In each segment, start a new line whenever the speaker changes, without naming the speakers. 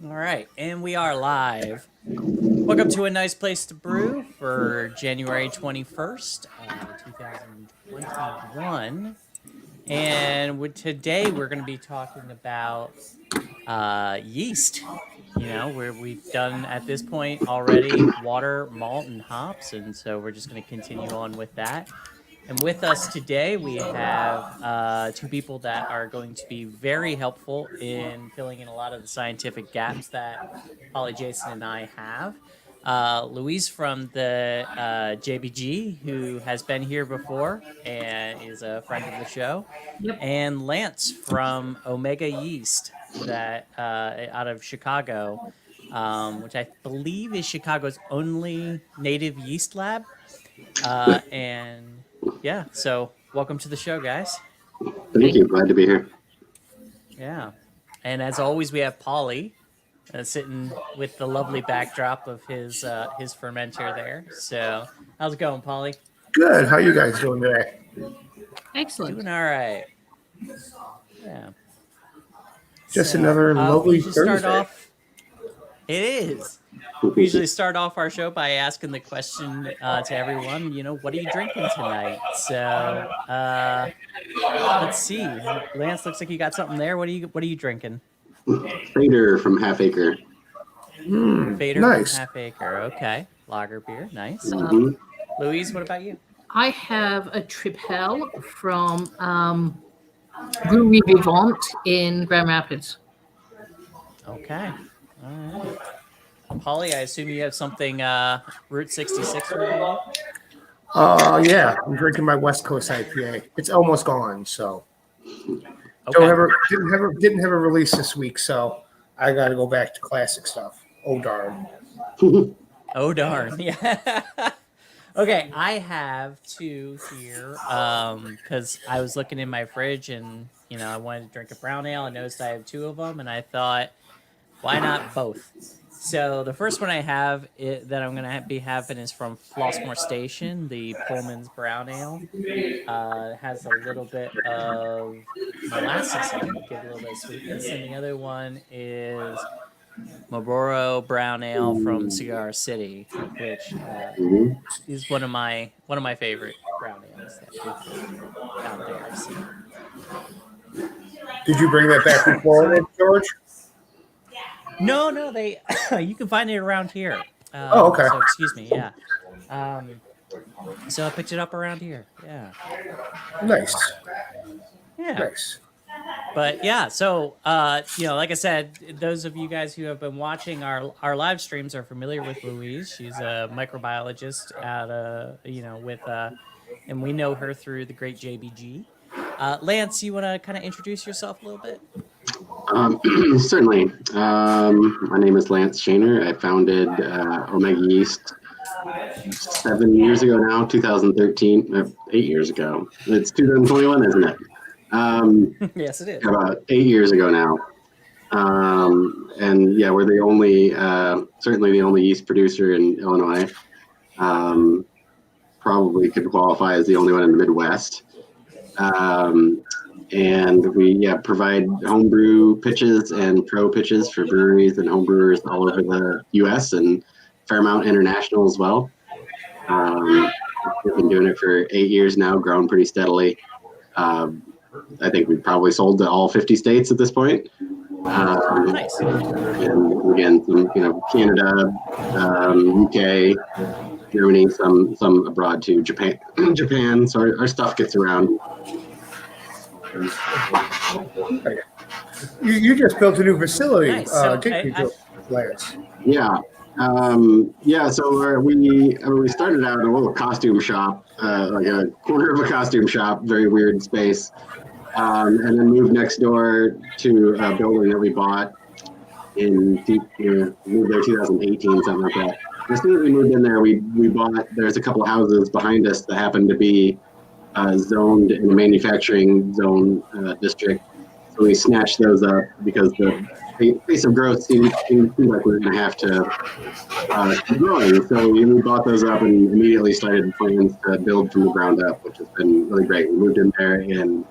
All right, and we are live. Welcome to A Nice Place to Brew for January 21st, 2021. And today we're going to be talking about yeast. You know, where we've done at this point already water, malt, and hops. And so we're just going to continue on with that. And with us today, we have two people that are going to be very helpful in filling in a lot of the scientific gaps that Polly, Jason, and I have. Louise from the JBG, who has been here before and is a friend of the show, and Lance from Omega Yeast, that out of Chicago, which I believe is Chicago's only native yeast lab. And yeah, so welcome to the show, guys.
Thank you. Glad to be here.
Yeah. And as always, we have Polly sitting with the lovely backdrop of his fermenter there. So how's it going, Polly?
Good. How you guys doing today?
Excellent.
Doing all right. Yeah.
Just another lovely Thursday.
Start off. It is. We usually start off our show by asking the question to everyone, you know, what are you drinking tonight? So let's see. Lance, looks like you got something there. What are you drinking?
Fader from Half Acre.
Fader
nice.
from Half Acre. Okay. Lager beer. Nice.
Mm-hmm.
Louise, what about you?
I have a Tripel from Brewery Vivant in Grand Rapids.
Okay. All right. Polly, I assume you have something Route 66 related?
Yeah, I'm drinking my West Coast IPA. It's almost gone, so
Okay.
didn't have a release this week, so I got to go back to classic stuff. Oh darn!
Oh darn! Yeah. Okay, I have two here because I was looking in my fridge and I wanted to drink a brown ale. I noticed I have two of them, and I thought, why not both? So the first one I have that I'm going to be having is from Flossmoor Station, the Pullman's Brown Ale. It has a little bit of molasses in it, give a little bit of sweetness. And the other one is Marlboro Brown Ale from Cigar City, which is one of my favorite brown ales that we've down there. So.
Did you bring that back from Florida, George?
No, they you can find it around here.
Okay.
So excuse me, yeah. So I picked it up around here. Yeah.
Nice.
Yeah.
Nice.
But yeah, so like I said, those of you guys who have been watching our live streams are familiar with Louise. She's a microbiologist and we know her through the great JBG. Lance, you want to kind of introduce yourself a little bit?
Certainly. My name is Lance Shaner. I founded Omega Yeast 7 years ago now, 2013, 8 years ago. It's 2021, isn't it?
Yes, it is.
About 8 years ago now. And yeah, we're the only, certainly the only yeast producer in Illinois. Probably could qualify as the only one in the Midwest. And we provide homebrew pitches and pro pitches for breweries and homebrewers all over the U.S. and Fairmount International as well. We've been doing it for 8 years now, grown pretty steadily. I think we've probably sold to all 50 states at this point.
Nice.
And again, some, Canada, UK, Germany, some abroad too, Japan. So our stuff gets around.
You just built a new facility,
Nice. So
Lance.
Yeah. So we started out in a little costume shop, like a corner of a costume shop, very weird space, and then moved next door to a building that we bought moved there 2018, something like that. As soon as we moved in there, we bought. There's a couple of houses behind us that happened to be zoned in a manufacturing zone district. So we snatched those up because the pace of growth seemed like we were going to have to keep growing. So we bought those up and immediately started plans to build from the ground up, which has been really great. We moved in there in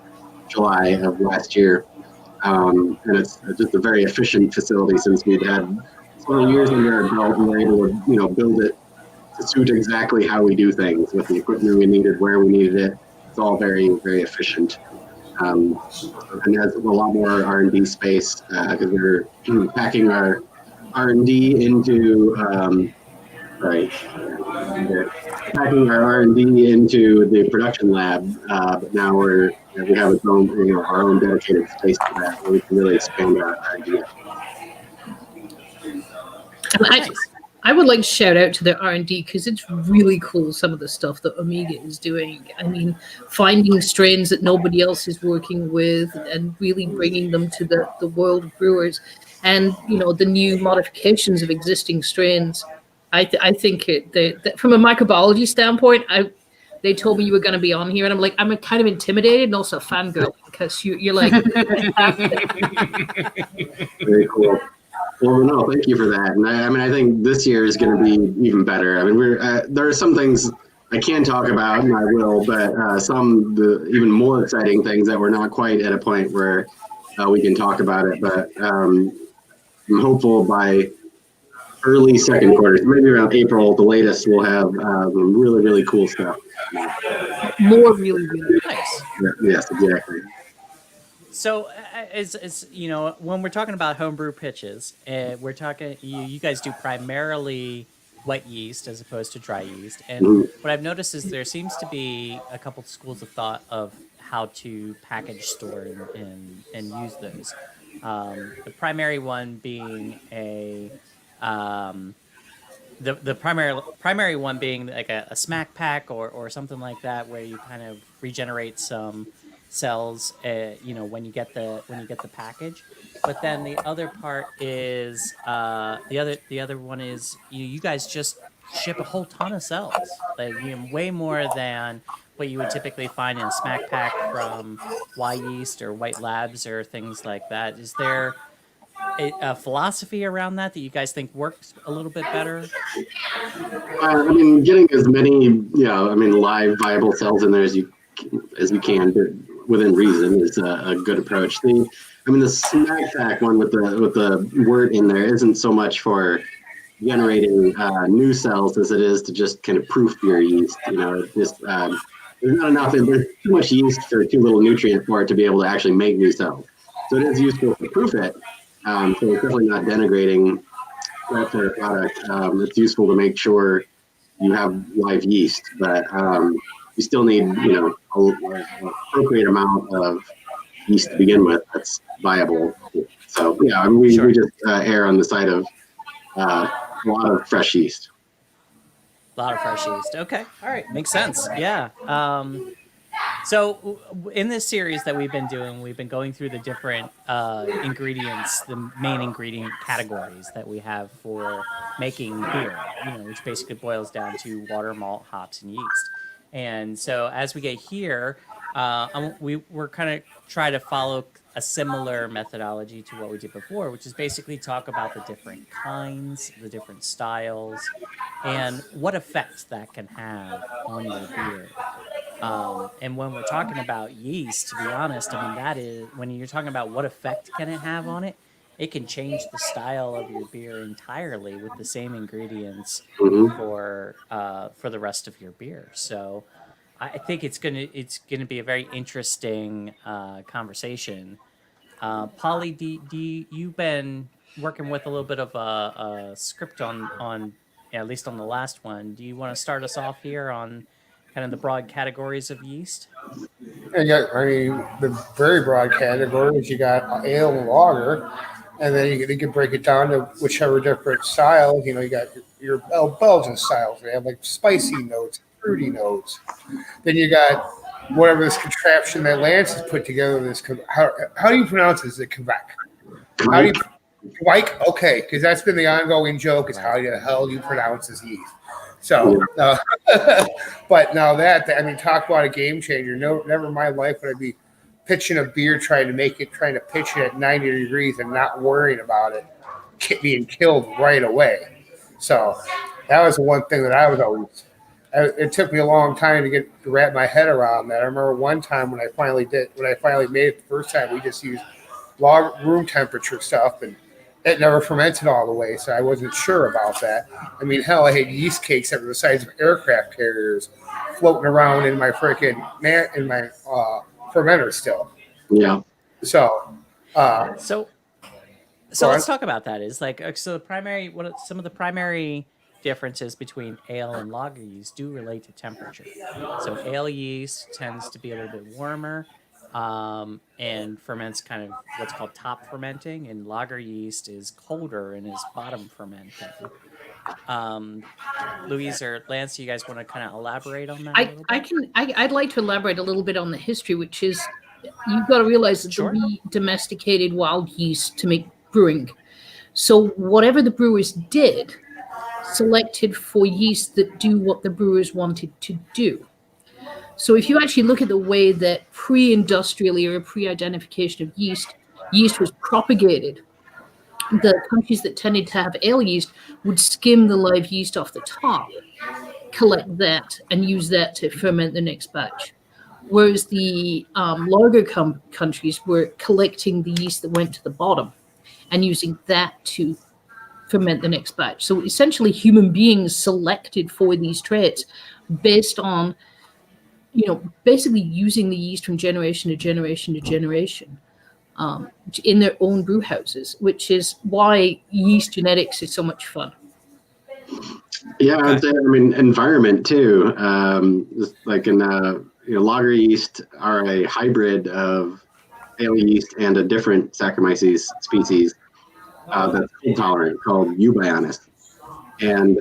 July of last year. And it's just a very efficient facility since we've had several years under our belt and we're able to, build it to suit exactly how we do things with the equipment we needed, where we needed it. It's all very, very efficient. And has a lot more R&D space because we're packing our R&D into packing our R&D into the production lab. But now we have our own dedicated space for that, where we can really expand our R&D.
I would like to shout out to the R&D because it's really cool, some of the stuff that Omega is doing. I mean, finding strains that nobody else is working with and really bringing them to the world of brewers, and the new modifications of existing strains. I think from a microbiology standpoint, they told me you were going to be on here, and I'm like, I'm kind of intimidated and also fangirl because you're like,
very cool. Well, no, thank you for that. And I think this year is going to be even better. I mean, there are some things I can talk about, and I will, but the even more exciting things that we're not quite at a point where we can talk about it. But I'm hopeful by early second quarter, maybe around April, the latest, we'll have really, really cool stuff.
More really, really
nice.
Yes, exactly.
So, when we're talking about homebrew pitches, we're talking. You guys do primarily wet yeast as opposed to dry yeast, and what I've noticed is there seems to be a couple schools of thought of how to package, store, and use those. The primary one being the primary one being like a smack pack or something like that, where you kind of regenerate some cells, when you get the package. But then the other part is the other one is you guys just ship a whole ton of cells, like way more than what you would typically find in a smack pack from Y Yeast or White Labs or things like that. Is there a philosophy around that you guys think works a little bit better?
Getting as many live viable cells in there as we can within reason is a good approach. The smack pack one with the wort in there isn't so much for generating new cells as it is to just kind of proof your yeast. There's not enough. There's too much yeast for too little nutrient for it to be able to actually make new cells. So it is useful to proof it. So it's definitely not denigrating that sort of product. It's useful to make sure you have live yeast, but you still need an appropriate amount of yeast to begin with that's viable. So we just err on the side of a lot of fresh yeast.
A lot of fresh yeast. Okay, all right, makes sense. Yeah. So in this series that we've been doing, we've been going through the different ingredients, the main ingredient categories that we have for making beer, which basically boils down to water, malt, hops, and yeast. And so as we get here, we're kind of try to follow a similar methodology to what we did before, which is basically talk about the different kinds, the different styles, and what effects that can have on your beer. And when we're talking about yeast, to be honest, that is, when you're talking about what effect can it have on it, it can change the style of your beer entirely with the same ingredients for the rest of your beer. So I think it's gonna be a very interesting conversation. Polly, you've been working with a little bit of a script on at least on the last one. Do you want to start us off here on kind of the broad categories of yeast?
The very broad categories, you got ale and lager, and then you can break it down to whichever different styles. You got your Belgian styles. They have like spicy notes, fruity notes. Then you got whatever this contraption that Lance has put together. How do you pronounce this? Is it Kiviak? How do you Kiviak? Okay, because that's been the ongoing joke is how the hell do you pronounce this yeast? So, but now talk about a game changer. No, never in my life would I be pitching a beer, trying to pitch it at 90 degrees and not worrying about it being killed right away. So that was the one thing that I was always. It took me a long time to wrap my head around that. I remember one time when I finally made it the first time, we just used room temperature stuff, and it never fermented all the way, so I wasn't sure about that. I mean, hell, I had yeast cakes that were the size of aircraft carriers floating around in my fermenter still.
Yeah.
So,
So
Go
let's
on.
talk about that. Is like so the primary some of the primary differences between ale and lager yeast do relate to temperature. So ale yeast tends to be a little bit warmer, and ferments kind of what's called top fermenting, and lager yeast is colder and is bottom fermenting. Louise or Lance, you guys want to kind of elaborate on that a little bit?
I'd like to elaborate a little bit on the history, which is you've got to realize that
Sure.
we domesticated wild yeast to make brewing. So whatever the brewers did, selected for yeast that do what the brewers wanted to do. So if you actually look at the way that pre-industrial era, pre-identification of yeast was propagated, the countries that tended to have ale yeast would skim the live yeast off the top, collect that, and use that to ferment the next batch. Whereas the lager countries were collecting the yeast that went to the bottom and using that to ferment the next batch. So essentially, human beings selected for these traits based on, basically using the yeast from generation to generation to generation in their own brew houses, which is why yeast genetics is so much fun.
Yeah, I'd say, I mean, environment too. Just like in lager yeast are a hybrid of ale yeast and a different Saccharomyces species that's cold tolerant called Eubionus. And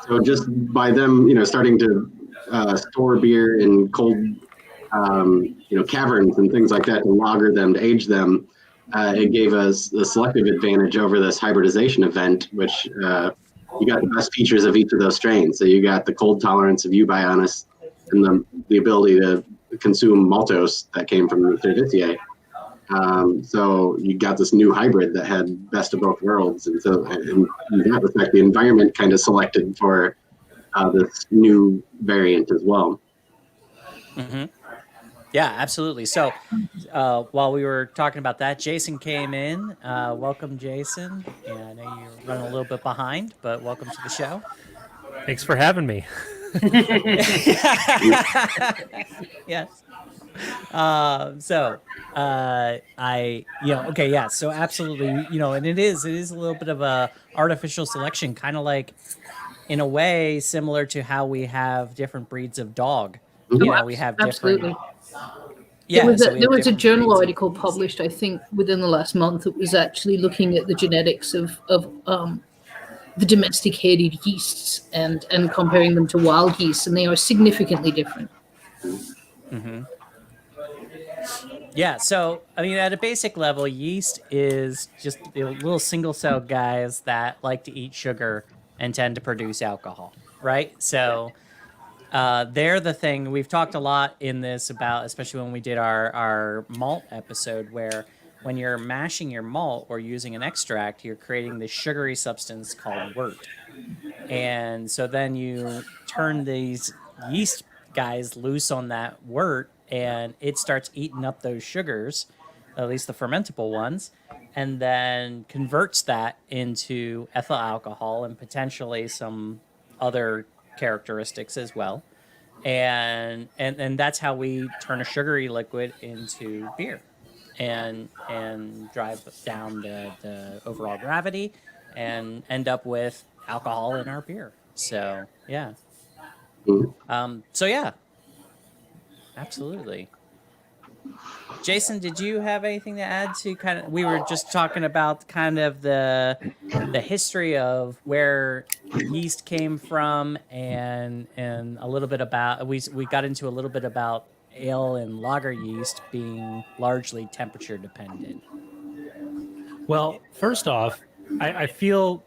so just by them, starting to store beer in cold, caverns and things like that to lager them, to age them, it gave us the selective advantage over this hybridization event, which you got the best features of each of those strains. So you got the cold tolerance of Eubionus and the ability to consume maltose that came from the Cerevisiae. So you got this new hybrid that had best of both worlds. And so in that respect, the environment kind of selected for this new variant as well.
Mm-hmm. Yeah, absolutely. So while we were talking about that, Jason came in. Welcome, Jason. And I know you're running a little bit behind, but welcome to the show.
Thanks for having me.
Yes. So absolutely, and it is a little bit of a artificial selection, kind of like in a way similar to how we have different breeds of dog. We have different.
Absolutely.
Yeah,
there was a journal article published, I think, within the last month. It was actually looking at the genetics of the domesticated yeasts and comparing them to wild yeasts, and they are significantly different.
Mm-hmm. Yeah, so I mean, at a basic level, yeast is just the little single-cell guys that like to eat sugar and tend to produce alcohol, right? So they're the thing we've talked a lot in this about, especially when we did our malt episode, where when you're mashing your malt or using an extract, you're creating this sugary substance called wort. And so then you turn these yeast guys loose on that wort, and it starts eating up those sugars, at least the fermentable ones, and then converts that into ethyl alcohol and potentially some other characteristics as well. And that's how we turn a sugary liquid into beer and drive down the overall gravity and end up with alcohol in our beer. So yeah. Absolutely. Jason, did you have anything to add to kind of, we were just talking about kind of the history of where yeast came from and a little bit about, we got into a little bit about ale and lager yeast being largely temperature dependent.
Well, first off, I feel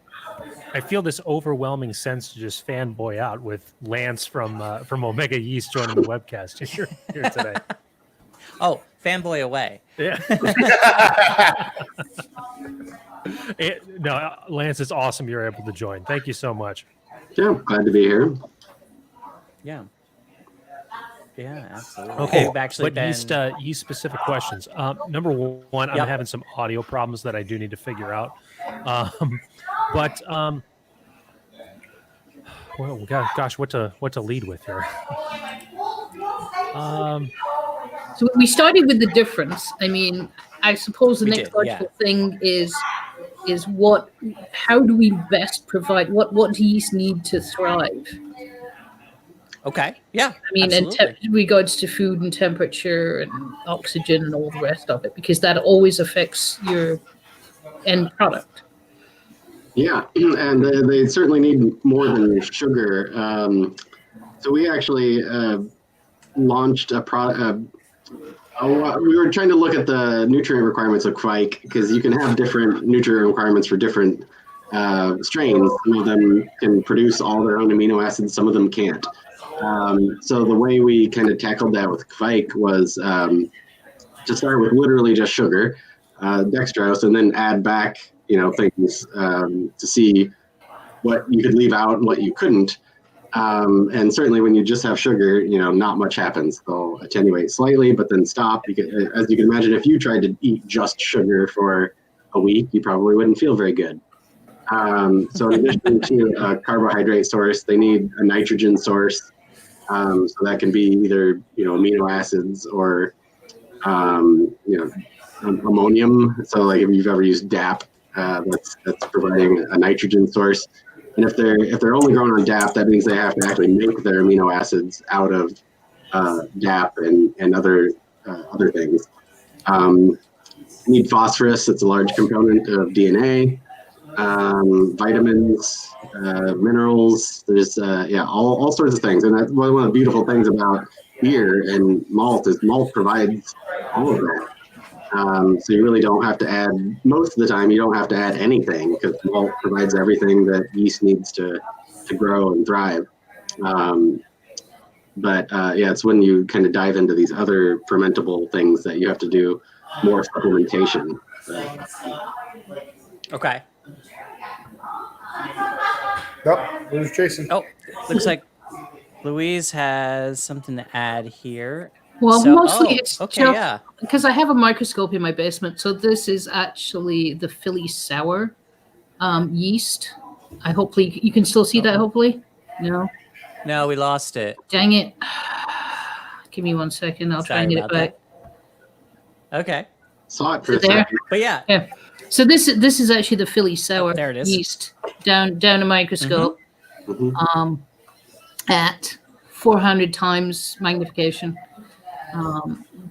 this overwhelming sense to just fanboy out with Lance from Omega Yeast joining the webcast here today.
Oh, fanboy away.
Yeah. No, Lance, it's awesome you're able to join. Thank you so much.
Yeah, glad to be here.
Yeah. Yeah, absolutely.
Okay,
We've actually
but yeast specific questions. Number one, I'm
Yep.
having some audio problems that I do need to figure out. But well, gosh, what to lead with here?
So we started with the difference. I mean, I suppose the
We
next
did,
logical thing is how do we best provide what do yeast need to thrive?
Okay. Yeah.
I mean,
absolutely.
in regards to food and temperature and oxygen and all the rest of it, because that always affects your end product.
Yeah, and they certainly need more than sugar. So we actually launched a product. We were trying to look at the nutrient requirements of Kvike because you can have different nutrient requirements for different strains. Some of them can produce all their own amino acids, some of them can't. So the way we kind of tackled that with Kvike was to start with literally just sugar, dextrose, and then add back things to see what you could leave out and what you couldn't. And certainly when you just have sugar, not much happens. They'll attenuate slightly, but then stop. As you can imagine, if you tried to eat just sugar for a week, you probably wouldn't feel very good. So in addition to a carbohydrate source, they need a nitrogen source. So that can be either, amino acids or, ammonium. So like if you've ever used DAP, that's providing a nitrogen source. And if they're only grown on DAP, that means they have to actually make their amino acids out of DAP and other things. You need phosphorus. It's a large component of DNA. Vitamins, minerals. There's all sorts of things. And that's one of the beautiful things about beer and malt is malt provides all of that. So you really don't have to add, most of the time, you don't have to add anything because malt provides everything that yeast needs to grow and thrive. But it's when you kind of dive into these other fermentable things that you have to do more supplementation.
Okay.
Nope, there's Jason.
Oh, looks like Louise has something to add here.
Well, mostly it's
okay,
just
yeah.
because I have a microscope in my basement. So this is actually the Philly sour yeast. Hopefully you can still see that. Hopefully,
No, we lost it.
Dang it! Give me 1 second. I'll try and get it back.
Okay.
Saw it for a
There.
second.
But yeah.
Yeah. So this is actually the Philly sour
there it is.
yeast down a microscope
Mm-hmm.
at 400 times magnification.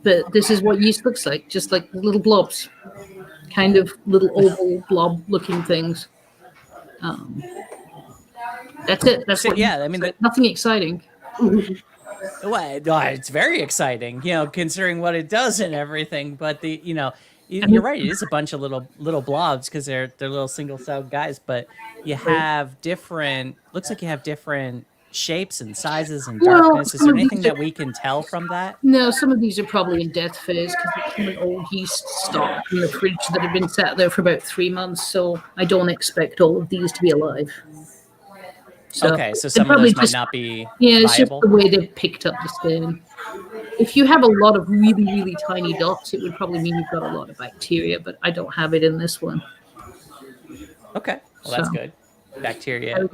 But this is what yeast looks like, just like little blobs, kind of little oval blob looking things. That's it. That's what.
Yeah, I mean,
nothing exciting.
Well, it's very exciting, considering what it does and everything. But you're right. It is a bunch of little blobs because they're little single-celled guys. But you have different. Looks like you have different shapes and sizes and darkness. Is there anything that we can tell from that?
No, some of these are probably in death phase because they're from an old yeast stock in the fridge that have been sat there for about 3 months. So I don't expect all of these to be alive. So
okay, so some of those might not be
it's
viable.
just the way they've picked up the stain. If you have a lot of really, really tiny dots, it would probably mean you've got a lot of bacteria, but I don't have it in this one.
Okay, well, that's good. Bacteria.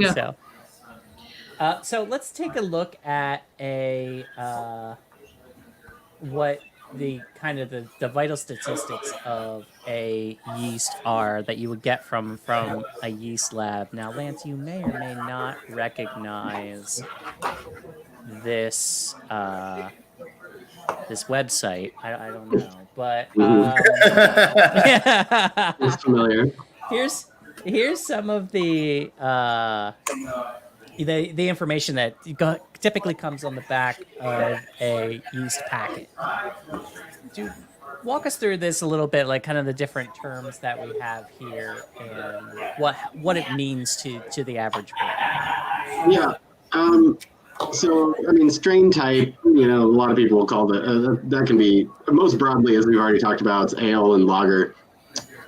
So let's take a look at what the kind of the vital statistics of a yeast are that you would get from a yeast lab. Now, Lance, you may or may not recognize this this website. I don't know, but
It's familiar.
Here's some of the information that typically comes on the back of a yeast packet. Dude, walk us through this a little bit, like kind of the different terms that we have here and what it means to the average person.
Yeah. So, I mean, strain type, a lot of people will call that can be, most broadly, as we've already talked about, it's ale and lager.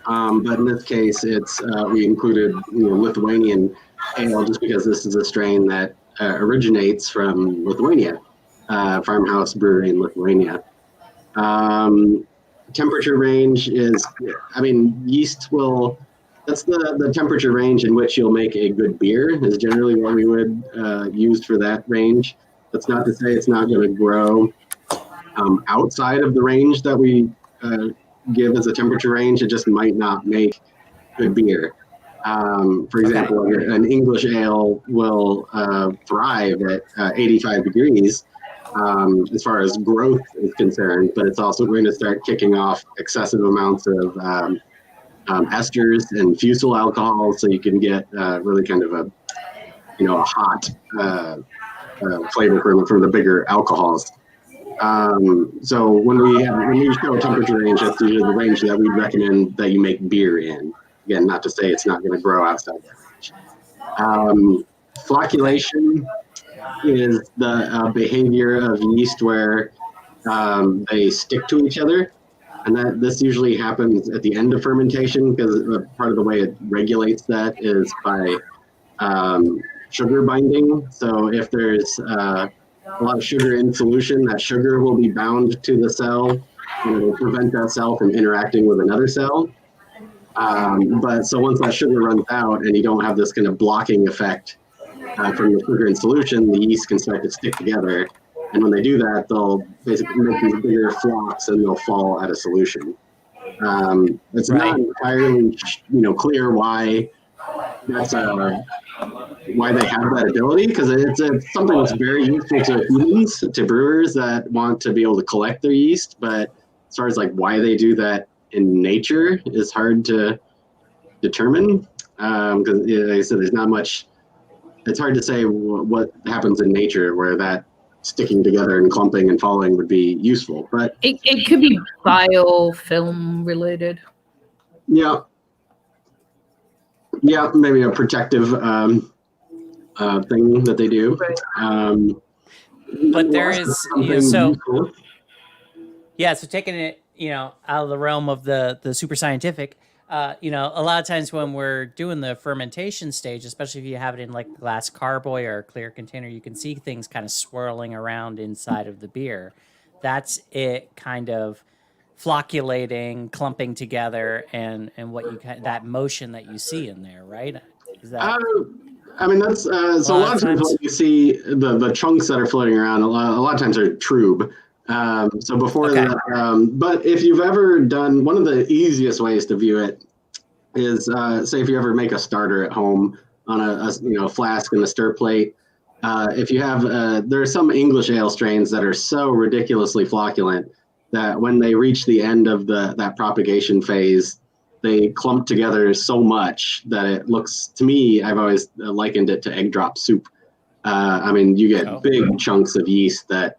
But in this case, it's we included Lithuanian ale just because this is a strain that originates from Lithuania. farmhouse brewery in Lithuania. Temperature range is, I mean, yeast will, that's the temperature range in which you'll make a good beer is generally what we would use for that range. That's not to say it's not going to grow outside of the range that we give as a temperature range. It just might not make good beer. For example, an English ale will thrive at 85 degrees as far as growth is concerned, but it's also going to start kicking off excessive amounts of esters and fusel alcohol, so you can get really kind of a hot flavor from the bigger alcohols. So when we show a temperature range, that's usually the range that we recommend that you make beer in. Again, not to say it's not going to grow outside that range. Flocculation is the behavior of yeast where they stick to each other. And this usually happens at the end of fermentation because part of the way it regulates that is by sugar binding. So if there's a lot of sugar in solution, that sugar will be bound to the cell and it will prevent that cell from interacting with another cell. But so once that sugar runs out and you don't have this kind of blocking effect from the sugar in solution, the yeast can start to stick together. And when they do that, they'll basically make these bigger flocks and they'll fall out of solution. It's not entirely clear why that's why they have that ability, because it's something that's very useful to humans, to brewers that want to be able to collect their yeast. But as far as like why they do that in nature is hard to determine, because like I said, there's not much. It's hard to say what happens in nature where that sticking together and clumping and falling would be useful, but
it could be biofilm related.
Yeah, maybe a protective thing that they do.
But there is so taking it out of the realm of the super scientific. A lot of times when we're doing the fermentation stage, especially if you have it in like a glass carboy or a clear container, you can see things kind of swirling around inside of the beer. That's it kind of flocculating, clumping together, and what you that motion that you see in there, right? Is that?
I mean, that's so a lot of times when you see the chunks that are floating around, a lot of times are trube. So before that, but if you've ever done, one of the easiest ways to view it is, say if you ever make a starter at home on a flask and a stir plate. If you have, there are some English ale strains that are so ridiculously flocculent that when they reach the end of that propagation phase, they clump together so much that it looks, to me, I've always likened it to egg drop soup. I mean, you get big chunks of yeast that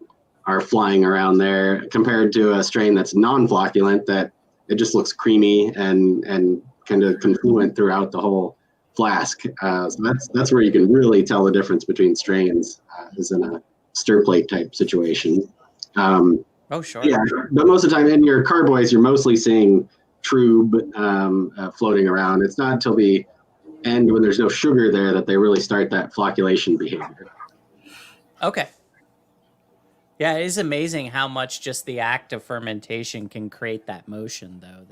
are flying around there compared to a strain that's non-flocculent that it just looks creamy and kind of confluent throughout the whole flask. So that's where you can really tell the difference between strains is in a stir plate type situation.
Sure.
Yeah, but most of the time in your carboys, you're mostly seeing trube floating around. It's not until the end when there's no sugar there that they really start that flocculation behavior.
Okay. Yeah, it is amazing how much just the act of fermentation can create that motion, though.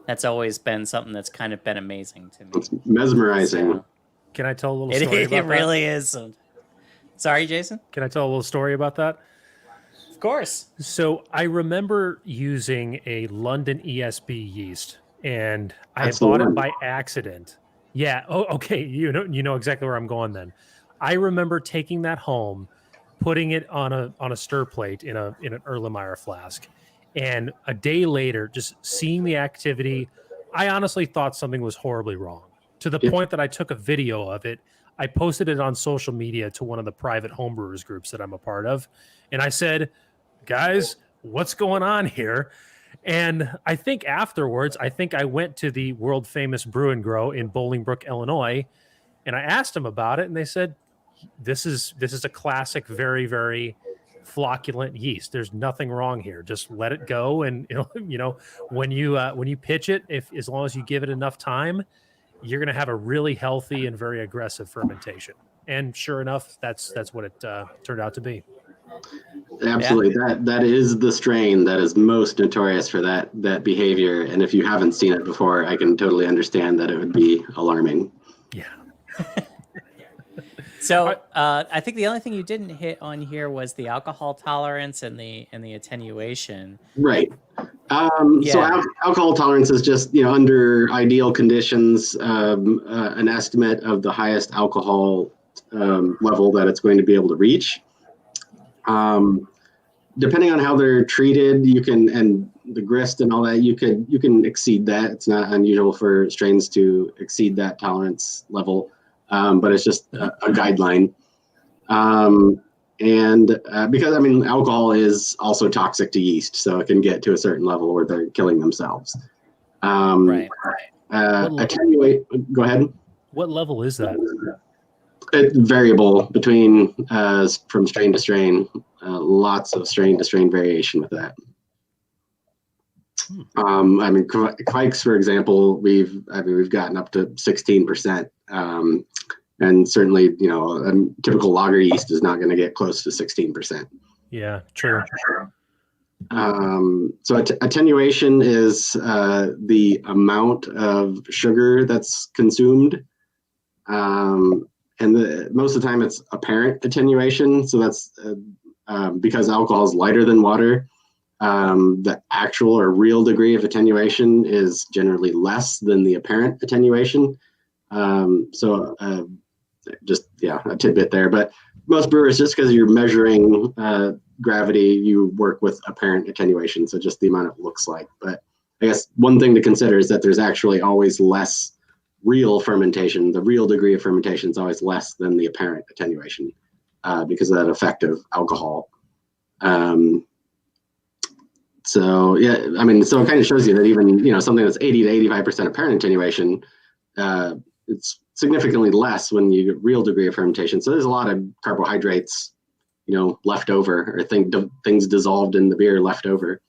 That's always been something that's kind of been amazing to me.
It's mesmerizing.
So,
Can I tell a little story about that?
It really is. Sorry, Jason?
Can I tell a little story about that?
Of course.
So I remember using a London ESB yeast, and I bought it by accident. Yeah. Oh, okay. You know exactly where I'm going then. I remember taking that home, putting it on a stir plate in an Erlenmeyer flask, and a day later, just seeing the activity, I honestly thought something was horribly wrong, to the point that I took a video of it. I posted it on social media to one of the private homebrewers groups that I'm a part of, and I said, guys, what's going on here? And I think afterwards, I went to the world famous Brew and Grow in Bolingbrook, Illinois, and I asked them about it, and they said, this is a classic, very, very flocculent yeast. There's nothing wrong here. Just let it go, and when you pitch it, as long as you give it enough time, you're going to have a really healthy and very aggressive fermentation. And sure enough, that's what it turned out to be.
Absolutely. That is the strain that is most notorious for that behavior. And if you haven't seen it before, I can totally understand that it would be alarming.
Yeah.
So I think the only thing you didn't hit on here was the alcohol tolerance and the attenuation.
Right. So alcohol tolerance is just, under ideal conditions, an estimate of the highest alcohol level that it's going to be able to reach. Depending on how they're treated, you can, and the grist and all that, you can exceed that. It's not unusual for strains to exceed that tolerance level, but it's just a guideline. Because alcohol is also toxic to yeast, so it can get to a certain level where they're killing themselves.
Right.
Attenuate. Go ahead.
What level is that?
It's variable between from strain to strain. Lots of strain to strain variation with that. Kvike's, for example, we've gotten up to 16%. And certainly, a typical lager yeast is not going to get close to 16%.
Yeah, true.
So attenuation is the amount of sugar that's consumed. And most of the time it's apparent attenuation. So that's because alcohol is lighter than water. The actual or real degree of attenuation is generally less than the apparent attenuation. Just a tidbit there, but most brewers, just because you're measuring gravity, you work with apparent attenuation, so just the amount it looks like. But I guess one thing to consider is that there's actually always less real fermentation. The real degree of fermentation is always less than the apparent attenuation because of that effect of alcohol. So it kind of shows you that even something that's 80 to 85% apparent attenuation, it's significantly less when you get real degree of fermentation. So there's a lot of carbohydrates, left over, or things dissolved in the beer left over.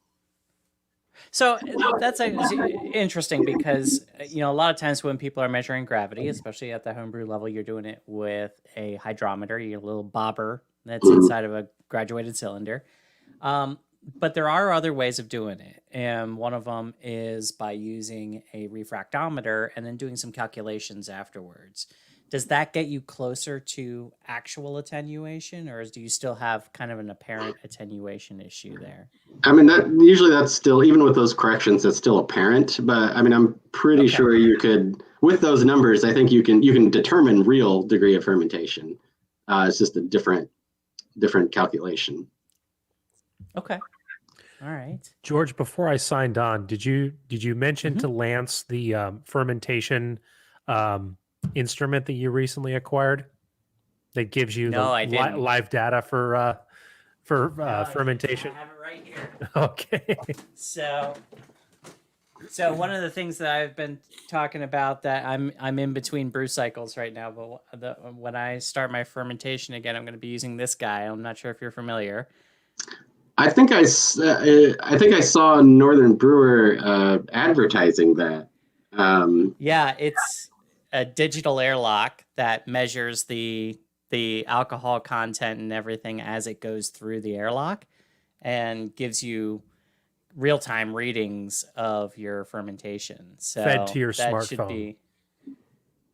So that's interesting because, a lot of times when people are measuring gravity, especially at the homebrew level, you're doing it with a hydrometer, you get a little bobber that's inside of a graduated cylinder. But there are other ways of doing it. And one of them is by using a refractometer and then doing some calculations afterwards. Does that get you closer to actual attenuation, or do you still have kind of an apparent attenuation issue there?
That's still, even with those corrections, that's still apparent. But I'm pretty sure you could, with those numbers, I think you can determine real degree of fermentation. It's just a different calculation.
Okay. All right.
George, before I signed on, did you mention to Lance the fermentation instrument that you recently acquired that gives you live data for fermentation?
I have it right here.
Okay.
So one of the things that I've been talking about that I'm in between brew cycles right now, but when I start my fermentation again, I'm going to be using this guy. I'm not sure if you're familiar.
I think I saw Northern Brewer advertising that.
It's a digital airlock that measures the alcohol content and everything as it goes through the airlock, and gives you real-time readings of your fermentation. So
fed to your
that
smartphone.
Should be,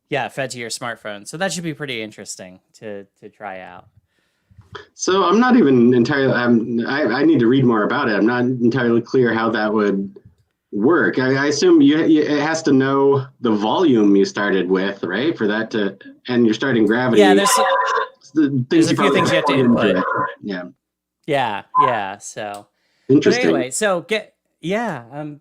fed to your smartphone. So that should be pretty interesting to try out.
So I'm not even entirely, I need to read more about it. I'm not entirely clear how that would work. I assume it has to know the volume you started with, right? For that to, and you're starting gravity.
Yeah, there's a few things you have to input. Yeah. So
interesting.
But anyway,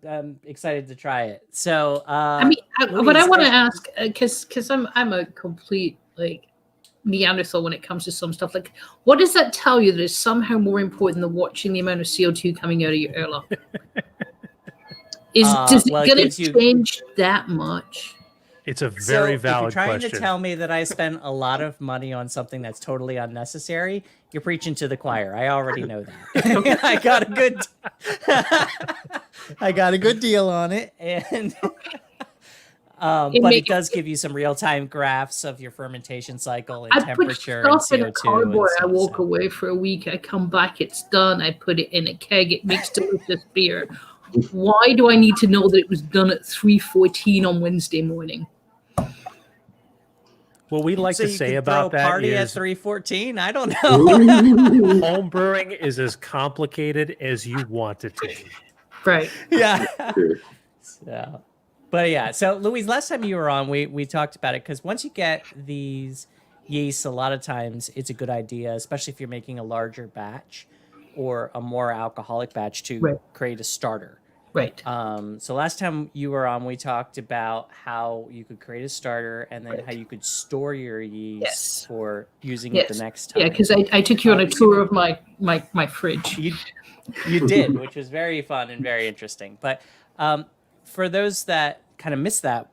I'm excited to try it. So
what I want to ask, because I'm a complete Neanderthal when it comes to some stuff. What does that tell you that is somehow more important than watching the amount of CO2 coming out of your airlock? Does it going to change that much?
It's a very valid question. If
you're trying to tell me that I spent a lot of money on something that's totally unnecessary, you're preaching to the choir. I already know that. I got a good deal on it, and But it does give you some real-time graphs of your fermentation cycle and
I put
temperature and
stuff in a
CO2.
cardboard. I
stuff,
walk
so.
away for a week. I come back. It's done. I put it in a keg. It makes delicious beer. Why do I need to know that it was done at 3:14 on Wednesday morning?
What we like
So
to
you
say
could
about
throw a
that
party at
is
3:14. I don't know.
home brewing is as complicated as you want it to be.
Right.
Yeah. So, but yeah. So Louise, last time you were on, we talked about it because once you get these yeasts, a lot of times it's a good idea, especially if you're making a larger batch or a more alcoholic batch, to create a starter.
Right.
So last time you were on, we talked about how you could create a starter and then how you could store your yeast for using it the next time.
Yeah, because I took you on a tour of my fridge.
You did, which was very fun and very interesting. But for those that kind of missed that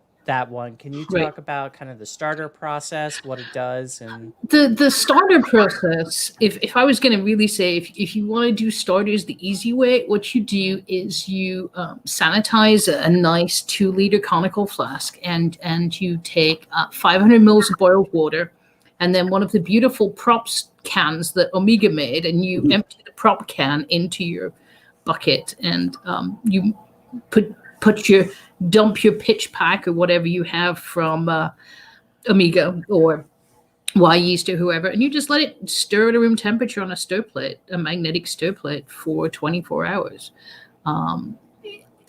one, can you talk about kind of the starter process, what it does, and
the starter process? If I was going to really say, if you want to do starters the easy way, what you do is you sanitize a nice 2-liter conical flask, and you take 500 mils of boiled water, and then one of the beautiful props cans that Omega made, and you empty the prop can into your bucket, and you dump your pitch pack or whatever you have from Omega or Y Yeast or whoever, and you just let it stir at a room temperature on a stir plate, a magnetic stir plate, for 24 hours.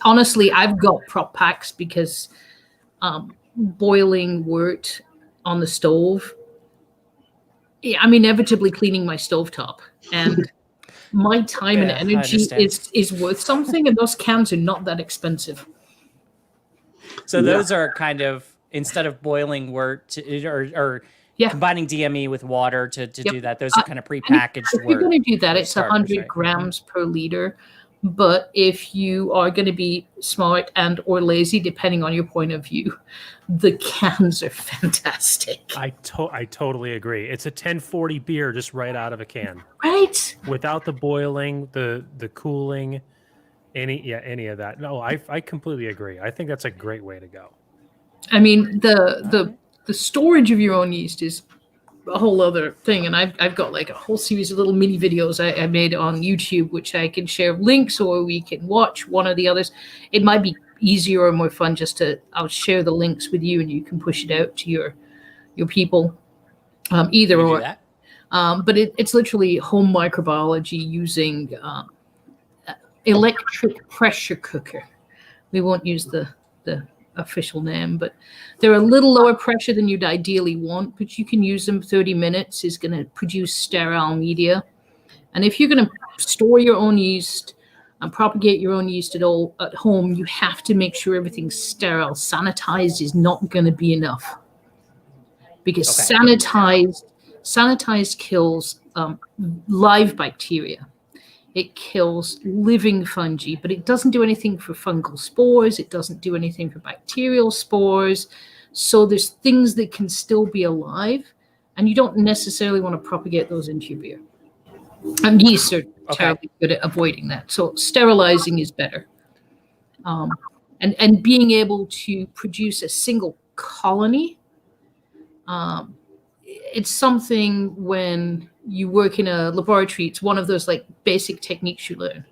Honestly, I've got prop packs because boiling wort on the stove, I'm inevitably cleaning my stovetop, and my time and energy is worth something, and those cans are not that expensive.
So those are kind of, instead of boiling wort or combining DME with water to do that, those are kind of prepackaged
If you're going to do that, it's 100 grams per liter. But if you are going to be smart and or lazy, depending on your point of view, the cans are fantastic.
I totally agree. It's a 1040 beer just right out of a can.
Right.
Without the boiling, the cooling, any of that. No, I completely agree. I think that's a great way to go.
I mean, the storage of your own yeast is a whole other thing, and I've got like a whole series of little mini videos I made on YouTube, which I can share links, or we can watch one or the others. It might be easier or more fun just I'll share the links with you, and you can push it out to your people, either or. But it's literally home microbiology using electric pressure cooker. We won't use the official name, but they're a little lower pressure than you'd ideally want, but you can use them. 30 minutes is going to produce sterile media. And if you're going to store your own yeast and propagate your own yeast at home, you have to make sure everything's sterile. Sanitized is not going to be enough, because sanitized kills live bacteria. It kills living fungi, but it doesn't do anything for fungal spores. It doesn't do anything for bacterial spores. So there's things that can still be alive, and you don't necessarily want to propagate those into your beer. And yeast are terribly good at avoiding that. So sterilizing is better. And being able to produce a single colony, it's something when you work in a laboratory, it's one of those like basic techniques you learn.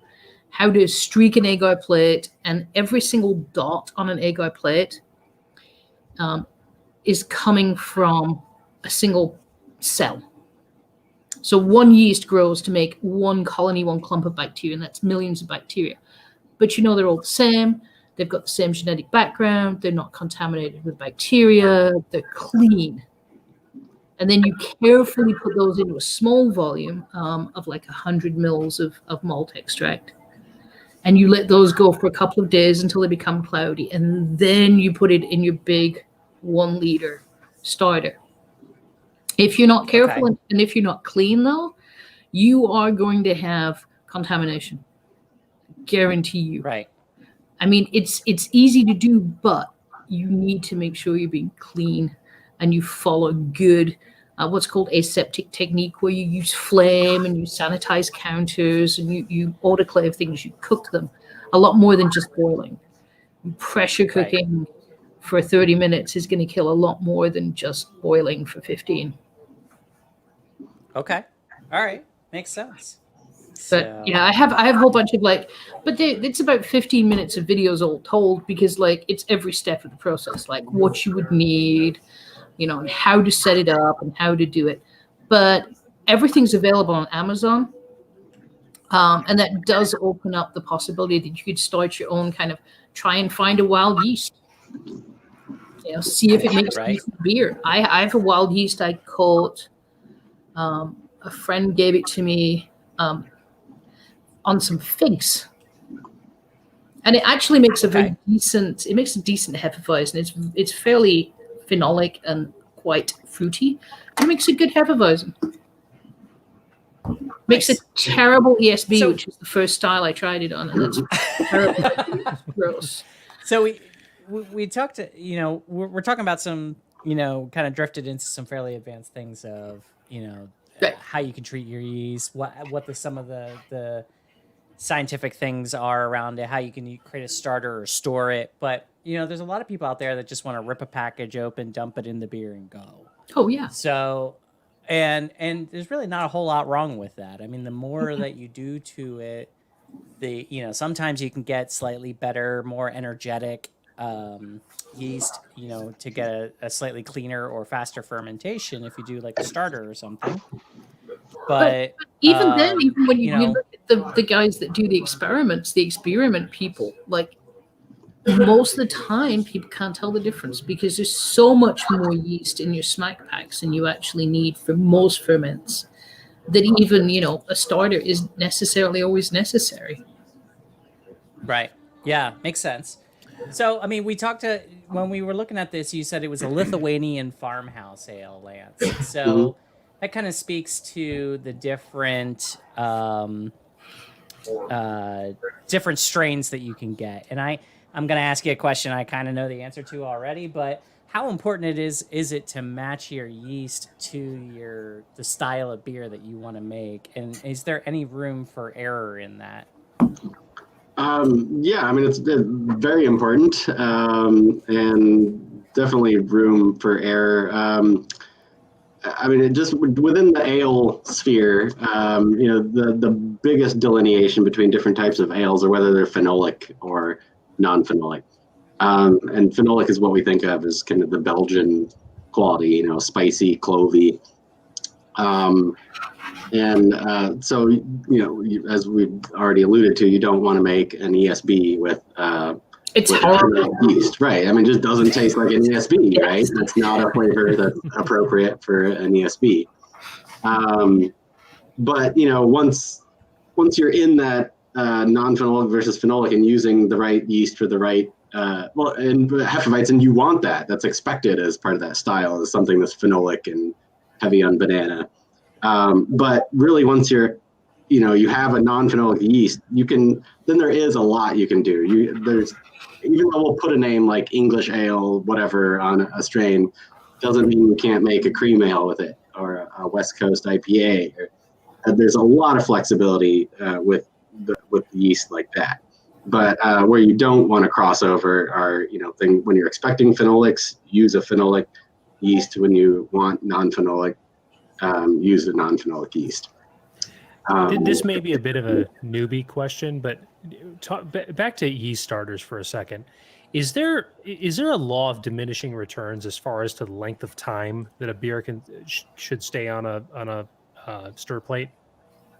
How to streak an agar plate, and every single dot on an agar plate is coming from a single cell. So one yeast grows to make one colony, one clump of bacteria, and that's millions of bacteria. But they're all the same. They've got the same genetic background. They're not contaminated with bacteria. They're clean. And then you carefully put those into a small volume of like 100 mils of malt extract. And you let those go for a couple of days until they become cloudy. And then you put it in your big 1 liter starter. If you're not careful and if you're not clean, though, you are going to have contamination. Guarantee you.
Right.
I mean, it's easy to do, but you need to make sure you're being clean and you follow good, what's called aseptic technique, where you use flame and you sanitize counters and you autoclave things, you cook them a lot more than just boiling. Pressure cooking, for 30 minutes is going to kill a lot more than just boiling for 15.
Okay. All right. Makes sense.
But yeah, I have a whole bunch of it's about 15 minutes of videos all told, because it's every step of the process, like what you would need, and how to set it up and how to do it. But everything's available on Amazon. And that does open up the possibility that you could start your own kind of try and find a wild yeast. See if it makes decent beer. I have a wild yeast I caught. A friend gave it to me on some figs, and it actually makes a very decent. It makes a decent Hefeweizen. It's fairly phenolic and quite fruity. It makes a good Hefeweizen. Makes a terrible ESB, which is the first style I tried it on, and that's terrible. Gross.
So we talked to, we're talking about some, kind of drifted into some fairly advanced things of, how you can treat your yeast, what some of the scientific things are around it, how you can create a starter or store it. But, there's a lot of people out there that just want to rip a package open, dump it in the beer and go.
Oh, yeah.
So, and there's really not a whole lot wrong with that. I mean, the more that you do to it, sometimes you can get slightly better, more energetic yeast, to get a slightly cleaner or faster fermentation if you do like a starter or something. But
even then, even when you look at the guys that do the experiments, the experiment people, most of the time people can't tell the difference, because there's so much more yeast in your smack packs than you actually need for most ferments, that even, a starter isn't necessarily always necessary.
Right. Yeah, makes sense. So, I mean, when we were looking at this, you said it was a Lithuanian farmhouse ale, Lance. So that kind of speaks to the different different strains that you can get. And I'm going to ask you a question I kind of know the answer to already, but how important is it to match your yeast to the style of beer that you want to make? And is there any room for error in that?
Yeah, I mean, it's very important, and definitely room for error. I mean, just within the ale sphere, the biggest delineation between different types of ales are whether they're phenolic or non-phenolic. And phenolic is what we think of as kind of the Belgian quality, spicy, clovey. So, as we've already alluded to, you don't want to make an ESB with
it's horrible
yeast, right? I mean, it just doesn't taste like an ESB, right? It's not a flavor that's appropriate for an ESB. But once you're in that non-phenolic versus phenolic and using the right yeast for the right and Hefeweizen, you want that. That's expected as part of that style, is something that's phenolic and heavy on banana. But really, once you have a non-phenolic yeast, then there is a lot you can do. Even though we'll put a name like English ale, whatever, on a strain, doesn't mean you can't make a cream ale with it or a West Coast IPA. There's a lot of flexibility with the yeast like that. But where you don't want to cross over are, when you're expecting phenolics, use a phenolic yeast. When you want non-phenolic, use a non-phenolic yeast.
This may be a bit of a newbie question, but back to yeast starters for a second. Is there a law of diminishing returns as far as to the length of time that a beer should stay on a stir plate?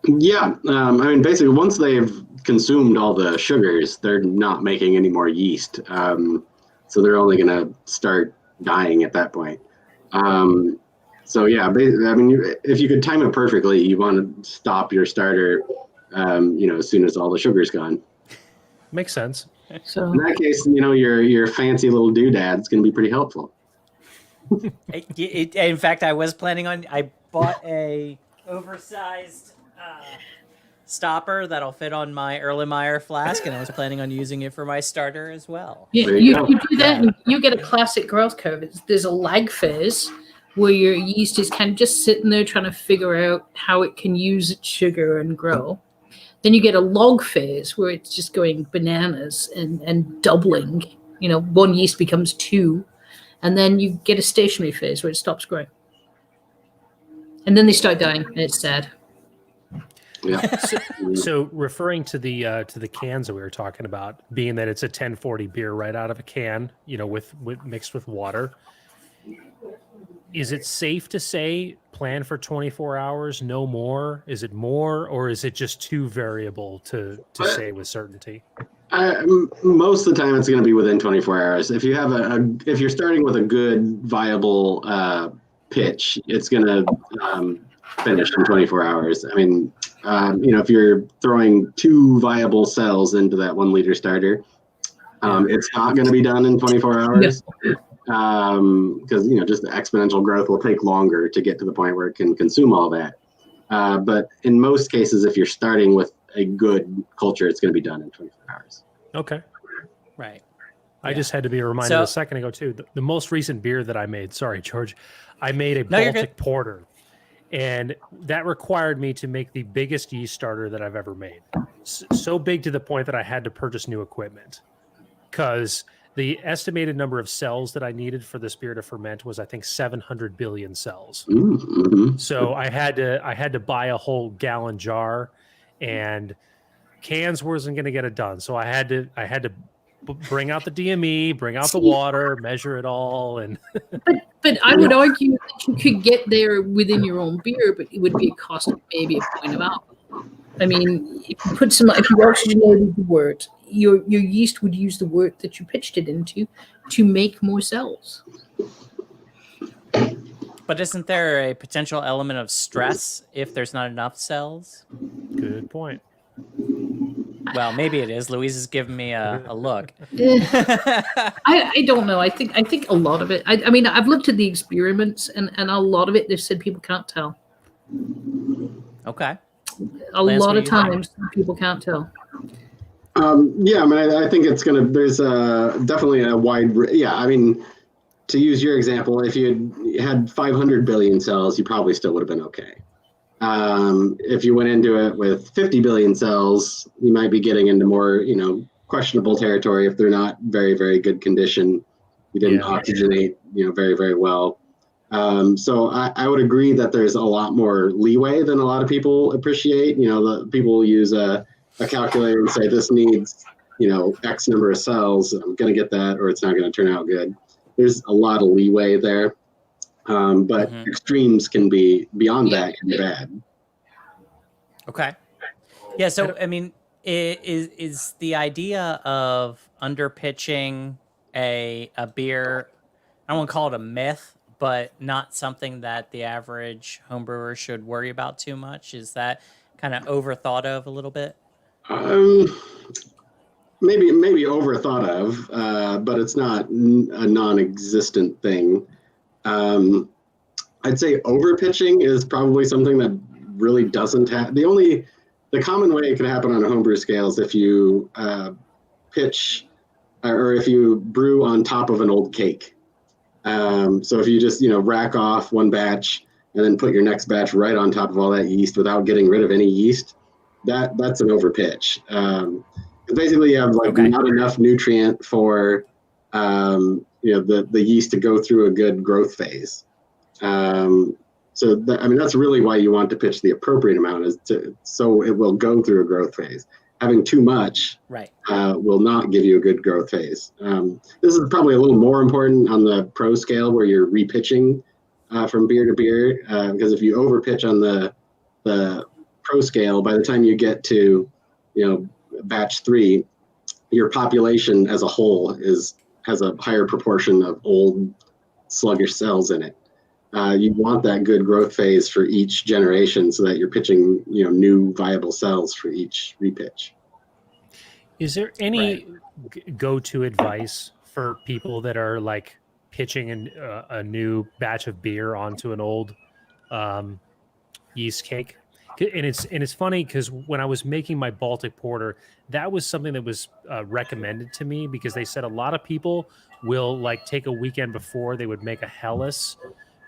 Yeah, I mean, basically, once they've consumed all the sugars, they're not making any more yeast, so they're only going to start dying at that point. So yeah, I mean, if you could time it perfectly, you want to stop your starter, as soon as all the sugar's gone.
Makes sense.
So
in that case, your fancy little doodad's going to be pretty helpful.
In fact, I bought a oversized stopper that'll fit on my Erlenmeyer flask, and I was planning on using it for my starter as well.
Yeah, you do that, and you get a classic growth curve. There's a lag phase where your yeast is kind of just sitting there trying to figure out how it can use its sugar and grow. Then you get a log phase where it's just going bananas and doubling one yeast becomes two, and then you get a stationary phase where it stops growing. And then they start dying, and it's sad.
Yeah.
So referring to the cans that we were talking about, being that it's a 1040 beer right out of a can, with mixed with water, is it safe to say plan for 24 hours, no more? Is it more, or is it just too variable to say with certainty?
Most of the time, it's going to be within 24 hours. If you have if you're starting with a good viable pitch, it's going to finish in 24 hours. I mean, if you're throwing 2 viable cells into that 1 liter starter, it's not going to be done in 24 hours. Because just the exponential growth will take longer to get to the point where it can consume all that. But in most cases, if you're starting with a good culture, it's going to be done in 24 hours.
Okay.
Right.
I just had to be reminded a second ago too. The most recent beer that I made, sorry, George, I made a Baltic Porter, and that required me to make the biggest yeast starter that I've ever made. So big to the point that I had to purchase new equipment, because the estimated number of cells that I needed for this beer to ferment was, I think, 700 billion cells.
Mm-hmm.
So I had to buy a whole gallon jar, and cans wasn't going to get it done. So I had to bring out the DME, bring out the water, measure it all, and.
But I would argue that you could get there within your own beer, but it would be a cost of maybe a point of alcohol. I mean, if you oxygenated the wort, your yeast would use the wort that you pitched it into to make more cells.
But isn't there a potential element of stress if there's not enough cells?
Good point.
Well, maybe it is. Louise is giving me a look.
I don't know. I think a lot of it. I mean, I've looked at the experiments, and a lot of it, they've said people can't tell.
Okay.
Lance, lot of times people can't tell.
Yeah, I mean, I think it's gonna. There's definitely a wide. Yeah, I mean, to use your example, if you had 500 billion cells, you probably still would have been okay. If you went into it with 50 billion cells, you might be getting into more, questionable territory if they're not very, very good condition. You didn't oxygenate, very, very well. So I would agree that there's a lot more leeway than a lot of people appreciate. The people use a calculator and say this needs, X number of cells. I'm going to get that, or it's not going to turn out good. There's a lot of leeway there. But extremes can be beyond that can be bad.
Okay. Yeah. So, I mean, is the idea of underpitching a beer, I don't want to call it a myth, but not something that the average homebrewer should worry about too much? Is that kind of overthought of a little bit?
Maybe overthought of, but it's not a non-existent thing. I'd say overpitching is probably something that really doesn't have. The common way it can happen on a homebrew scale is if you pitch or if you brew on top of an old cake. So if you just rack off one batch and then put your next batch right on top of all that yeast without getting rid of any yeast, that's an overpitch. Basically, you have not enough nutrient for the yeast to go through a good growth phase. That's really why you want to pitch the appropriate amount, so it will go through a growth phase. Having too much will not give you a good growth phase. This is probably a little more important on the pro scale where you're repitching from beer to beer, because if you overpitch on the pro scale, by the time you get to batch 3, your population as a whole has a higher proportion of old sluggish cells in it. You want that good growth phase for each generation so that you're pitching new viable cells for each repitch.
Is there any go-to advice for people that are like pitching a new batch of beer onto an old yeast cake? And it's funny because when I was making my Baltic Porter, that was something that was recommended to me, because they said a lot of people will take a weekend before they would make a Helles,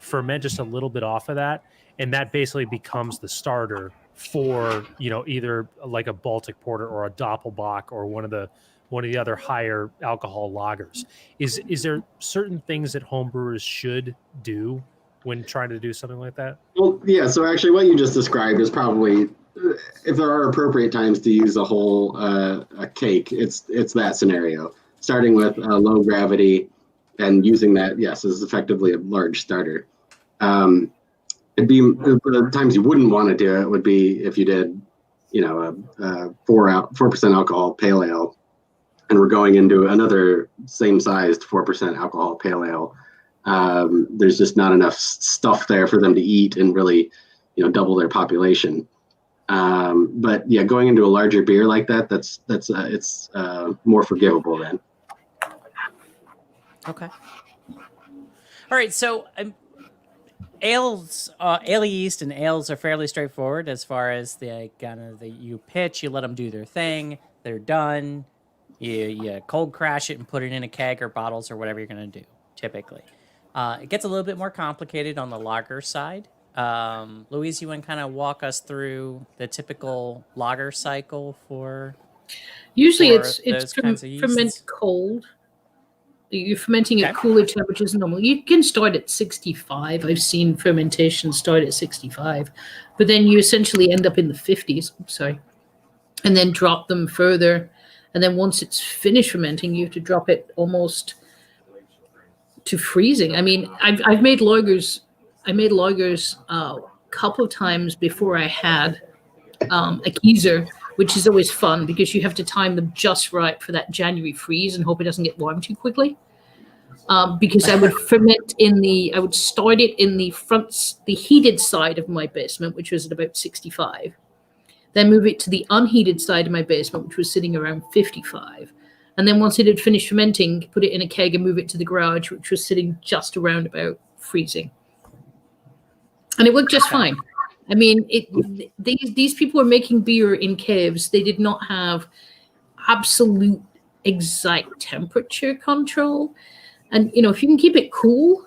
ferment just a little bit off of that, and that basically becomes the starter for either like a Baltic Porter or a Doppelbock or one of one of the other higher alcohol lagers. Is there certain things that homebrewers should do when trying to do something like that?
Well, yeah. So actually, what you just described is probably, if there are appropriate times to use a whole a cake, it's that scenario. Starting with low gravity and using that, yes, is effectively a large starter. It'd be the times you wouldn't want to do it would be if you did, a 4% alcohol pale ale, and we're going into another same sized 4% alcohol pale ale. There's just not enough stuff there for them to eat and really, double their population. But yeah, going into a larger beer like that, it's more forgivable then.
Okay. All right. So ales, ale yeast and ales are fairly straightforward as far as you pitch, you let them do their thing, they're done. You cold crash it and put it in a keg or bottles or whatever you're going to do, typically. It gets a little bit more complicated on the lager side. Louise, you want to kind of walk us through the typical lager cycle for
Usually
those
it's
kinds of yeasts?
ferment cold. You're fermenting at cooler temperatures than normal. You can start at 65. I've seen fermentation start at 65, but then you essentially end up in the 50s. Sorry, and then drop them further. And then once it's finished fermenting, you have to drop it almost to freezing. I mean, I've made lagers. I made lagers a couple of times before I had a keezer, which is always fun because you have to time them just right for that January freeze and hope it doesn't get warm too quickly. Because I would I would start it in the heated side of my basement, which was at about 65. Then move it to the unheated side of my basement, which was sitting around 55. And then once it had finished fermenting, put it in a keg and move it to the garage, which was sitting just around about freezing. And it worked just fine. I mean, these people were making beer in caves. They did not have absolute exact temperature control. And, if you can keep it cool,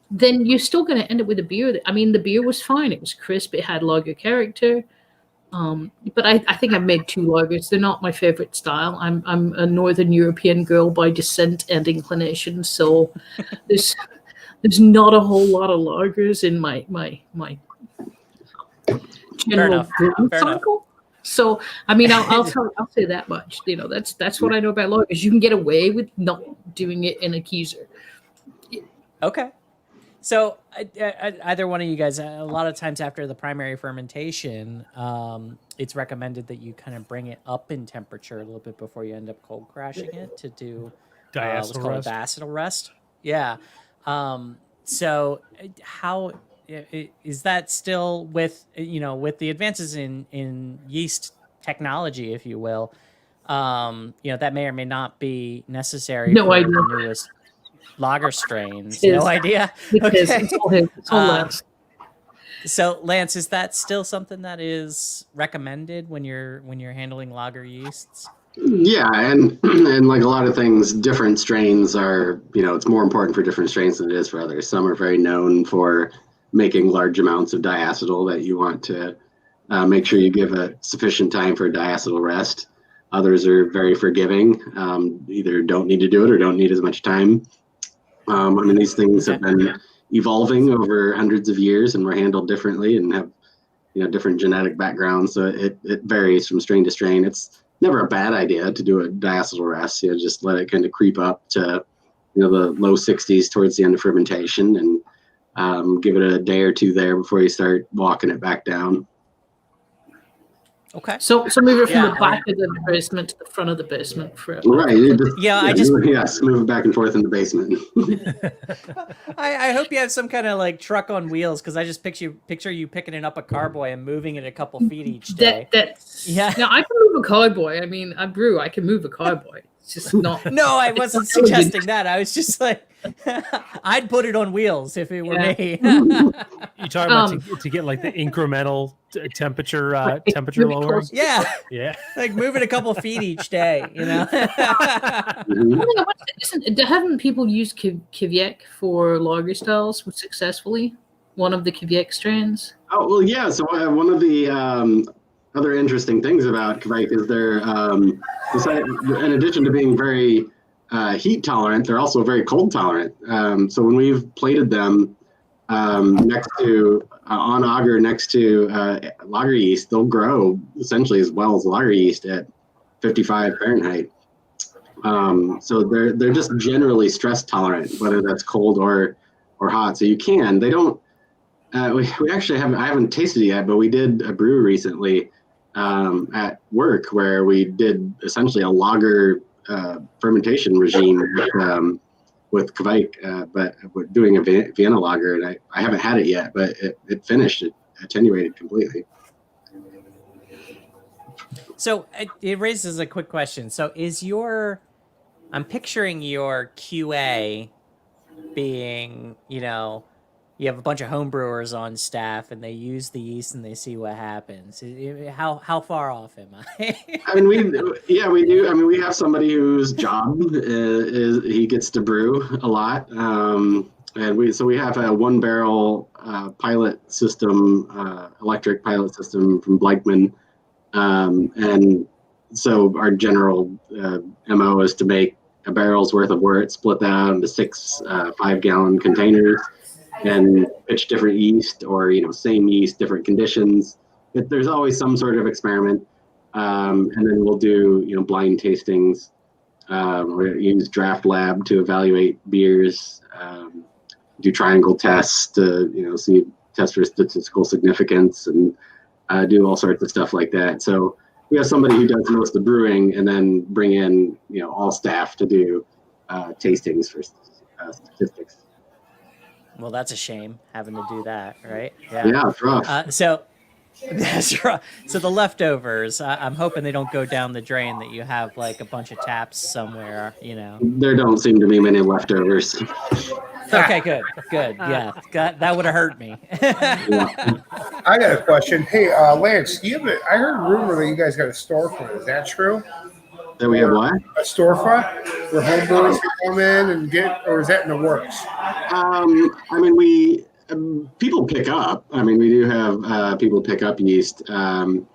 then you're still going to end up with a beer. The beer was fine. It was crisp. It had lager character. But I think I've made two lagers. They're not my favorite style. I'm a Northern European girl by descent and inclination. So there's not a whole lot of lagers in my general brewing cycle. So I'll say that much. That's what I know about lagers. You can get away with not doing it in a keezer.
Okay. So either one of you guys, a lot of times after the primary fermentation, it's recommended that you kind of bring it up in temperature a little bit before you end up cold crashing it to do what's called a diacetyl rest. Yeah. So how is that still with the advances in yeast technology, if you will, that may or may not be necessary for the newest lager strains? No idea. Okay. So Lance, is that still something that is recommended when you're handling lager yeasts?
Yeah, and like a lot of things, different strains are, it's more important for different strains than it is for others. Some are very known for making large amounts of diacetyl that you want to make sure you give a sufficient time for a diacetyl rest. Others are very forgiving, either don't need to do it or don't need as much time. These things have been evolving over hundreds of years and were handled differently and have, different genetic backgrounds. So it varies from strain to strain. It's never a bad idea to do a diacetyl rest. Just let it kind of creep up to, the low 60s towards the end of fermentation and give it a day or two there before you start walking it back down.
Okay.
So move it from the back of the basement to the front of the basement for
right.
Move
it back and forth in the basement.
I hope you have some kind of like truck on wheels, because I just picture you picking it up a carboy and moving it a couple feet each day.
Now I can move a carboy. I brew. I can move a carboy. It's just not.
No, I wasn't suggesting that. I was just like, I'd put it on wheels if it were me.
You talking about to get like the incremental temperature lowering?
Yeah.
Like
move it a couple feet each day.
Haven't people used Kiviak for lager styles successfully? One of the Kiviak strains.
Oh well, yeah. So one of the other interesting things about Kiviak is they're, in addition to being very heat tolerant, they're also very cold tolerant. So when we've plated them next to on auger next to lager yeast, they'll grow essentially as well as lager yeast at 55 Fahrenheit. So they're just generally stress tolerant, whether that's cold or hot. So you can. They don't. We actually haven't. I haven't tasted it yet, but we did a brew recently at work where we did essentially a lager fermentation regime with Kiviak, but we're doing a Vienna lager, and I haven't had it yet, but it finished. It attenuated completely.
So it raises a quick question. So I'm picturing your QA being, you have a bunch of home brewers on staff and they use the yeast and they see what happens. How far off am I?
I mean, we do. I mean, we have somebody whose job is he gets to brew a lot. And we have a 1-barrel pilot system, electric pilot system from Blakeman. And so our general MO is to make a barrel's worth of wort, split that out into 6 5-gallon containers, and pitch different yeast or same yeast, different conditions. There's always some sort of experiment, and then we'll do blind tastings. We use Draft Lab to evaluate beers, do triangle tests to test for statistical significance, and do all sorts of stuff like that. So we have somebody who does most of the brewing, and then bring in all staff to do tastings for statistics.
Well, that's a shame having to do that, right?
Yeah, it's rough.
So that's right. So the leftovers, I'm hoping they don't go down the drain. That you have like a bunch of taps somewhere,
There don't seem to be many leftovers.
Okay, good. Yeah, that would have hurt me.
I got a question. Hey, Lance, I heard a rumor that you guys got a storefront. Is that true?
That we have what?
A storefront where home brewers can come in and get, or is that in the works?
I mean, people pick up. I mean, we do have people pick up yeast. It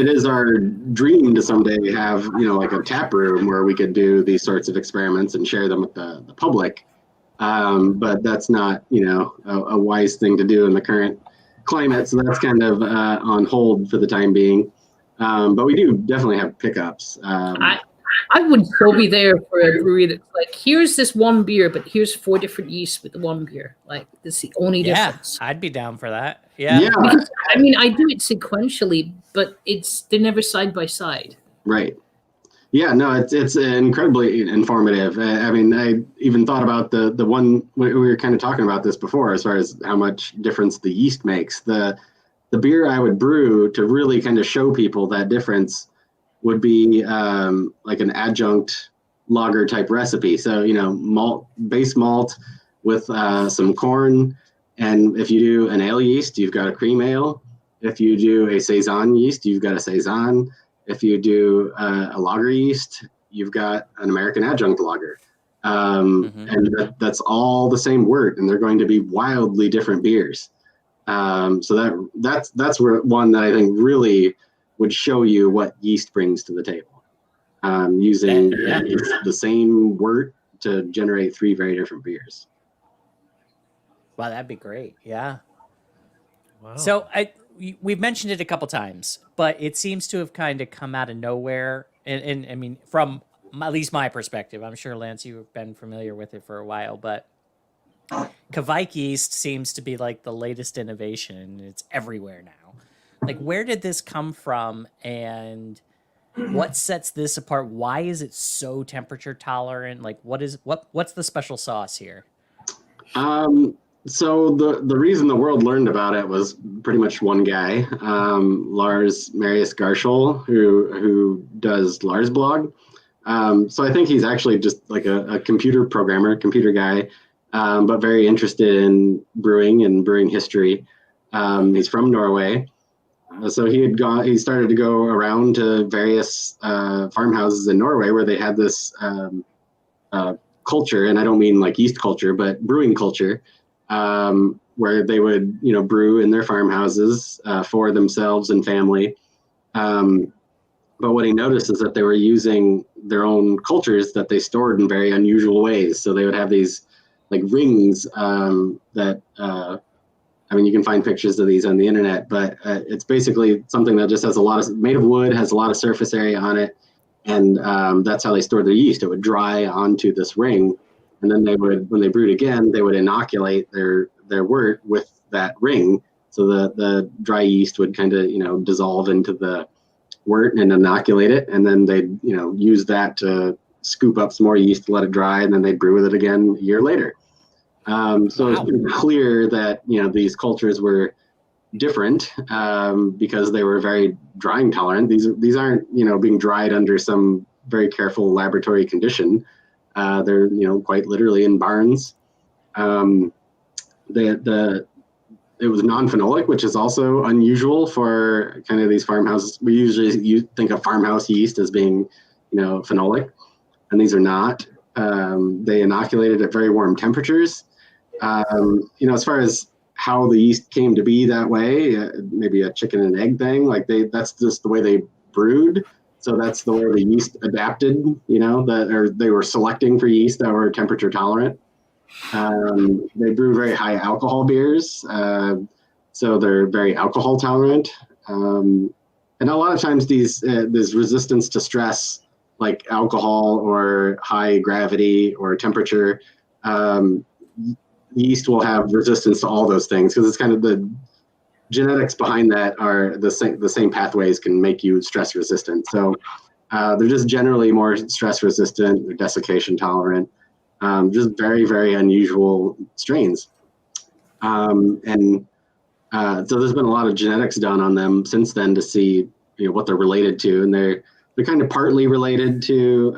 is our dream to someday have, like a tap room where we could do these sorts of experiments and share them with the public. But that's not, a wise thing to do in the current climate. So that's kind of on hold for the time being. But we do definitely have pickups.
I would so be there for a brewery that's like, here's this one beer, but here's 4 different yeasts with the one beer. Like, that's the only difference.
I'd be down for that. Yeah.
Because, I mean, I do it sequentially, but they're never side by side.
Right. Yeah, no, it's incredibly informative. I mean, I even thought about the one, we were kind of talking about this before, as far as how much difference the yeast makes. The beer I would brew to really kind of show people that difference would be like an adjunct lager type recipe. So, base malt with some corn. And if you do an ale yeast, you've got a cream ale. If you do a Saison yeast, you've got a Saison. If you do a lager yeast, you've got an American adjunct lager. And that's all the same wort, and they're going to be wildly different beers. So that's where one that I think really would show you what yeast brings to the table. Using the same wort to generate 3 very different beers.
Wow, that'd be great. Yeah.
Wow.
So we've mentioned it a couple times, but it seems to have kind of come out of nowhere. And I mean, from at least my perspective, I'm sure, Lance, you've been familiar with it for a while, but Kiviak yeast seems to be like the latest innovation, and it's everywhere now. Like, where did this come from, and what sets this apart? Why is it so temperature tolerant? Like, what's the special sauce here?
So the reason the world learned about it was pretty much one guy, Lars Marius Garschel, who does Lars blog. So I think he's actually just like a computer programmer, computer guy, but very interested in brewing and brewing history. He's from Norway. So he started to go around to various farmhouses in Norway where they had this culture, and I don't mean like yeast culture, but brewing culture, where they would brew in their farmhouses for themselves and family. But what he noticed is that they were using their own cultures that they stored in very unusual ways. So they would have these like rings that, I mean, you can find pictures of these on the internet, but it's basically something that just has made of wood, has a lot of surface area on it. And that's how they stored their yeast. It would dry onto this ring. And then when they brewed again, they would inoculate their wort with that ring. So the dry yeast would kind of, dissolve into the wort and inoculate it. And then they'd, use that to scoop up some more yeast to let it dry. And then they'd brew with it again a year later. So it's pretty clear that, these cultures were different because they were very drying tolerant. These aren't, being dried under some very careful laboratory condition. They're, quite literally in barns. It was non-phenolic, which is also unusual for kind of these farmhouses. We usually think of farmhouse yeast as being, phenolic, and these are not. They inoculated at very warm temperatures. As far as how the yeast came to be that way, maybe a chicken and egg thing, that's just the way they brewed. So that's the way the yeast adapted, or they were selecting for yeast that were temperature tolerant. They brew very high alcohol beers, so they're very alcohol tolerant. And a lot of times there's resistance to stress, like alcohol or high gravity or temperature. Yeast will have resistance to all those things because it's kind of the genetics behind that are the same pathways can make you stress resistant. So they're just generally more stress resistant, they're desiccation tolerant. Just very, very unusual strains. So there's been a lot of genetics done on them since then to see what they're related to, and they're kind of partly related to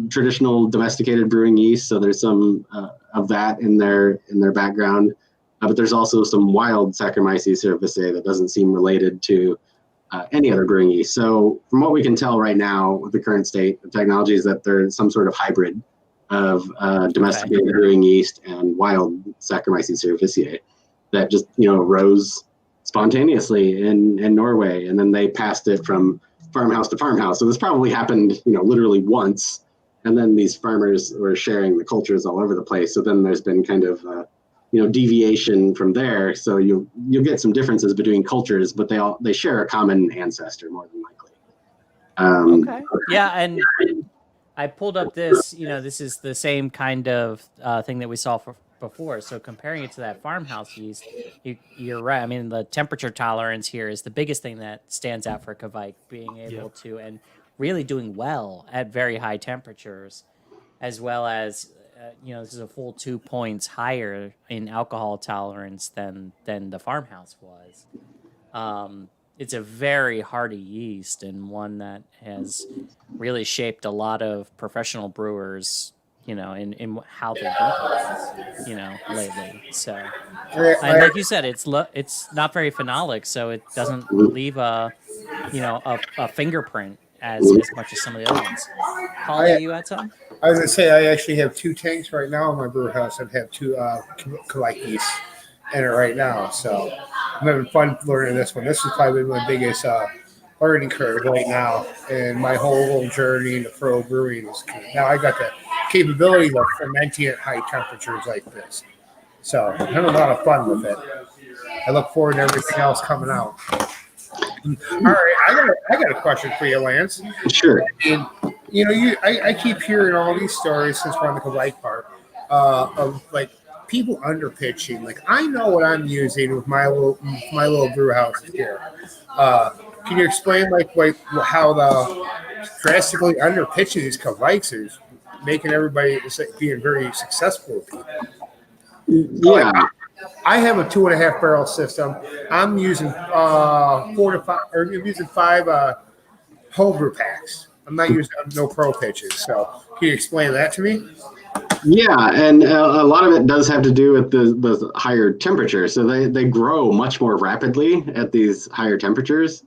traditional domesticated brewing yeast. So there's some of that in their background, but there's also some wild Saccharomyces cerevisiae that doesn't seem related to any other brewing yeast. So from what we can tell right now with the current state of technology is that there's some sort of hybrid of domesticated brewing yeast and wild Saccharomyces cerevisiae that just rose spontaneously in Norway, and then they passed it from farmhouse to farmhouse. So this probably happened literally once, and then these farmers were sharing the cultures all over the place. So then there's been kind of deviation from there. So you'll get some differences between cultures, but they share a common ancestor more than likely.
Okay. Yeah, and I pulled up this. This is the same kind of thing that we saw before. So comparing it to that farmhouse yeast, you're right. I mean, the temperature tolerance here is the biggest thing that stands out for Kiviak, being able to and really doing well at very high temperatures, as well as this is a full 2 points higher in alcohol tolerance than the farmhouse was. It's a very hardy yeast and one that has really shaped a lot of professional brewers, in how they do things, lately. So, and like you said, it's not very phenolic, so it doesn't leave a fingerprint as much as some of the other ones. Holly, you had something?
I was going to say, I actually have 2 tanks right now in my brew house. I have 2 Kiviak yeast in it right now. So I'm having fun learning this one. This is probably my biggest learning curve right now. And my whole journey into pro brewing is now I got the capability of fermenting at high temperatures like this. So I'm having a lot of fun with it. I look forward to everything else coming out. All right, I got a question for you, Lance.
Sure.
And, I keep hearing all these stories since we're on the Kiviak part of like people underpitching. Like I know what I'm using with my little brew house here. Can you explain how the drastically underpitching these Kiviaks is making everybody being very successful with people?
Yeah.
I have a 2.5 barrel system. I'm using 4 to 5, or I'm using 5 homebrew packs. I'm not using no pro pitches. So can you explain that to me?
Yeah, and a lot of it does have to do with the higher temperature. So they grow much more rapidly at these higher temperatures.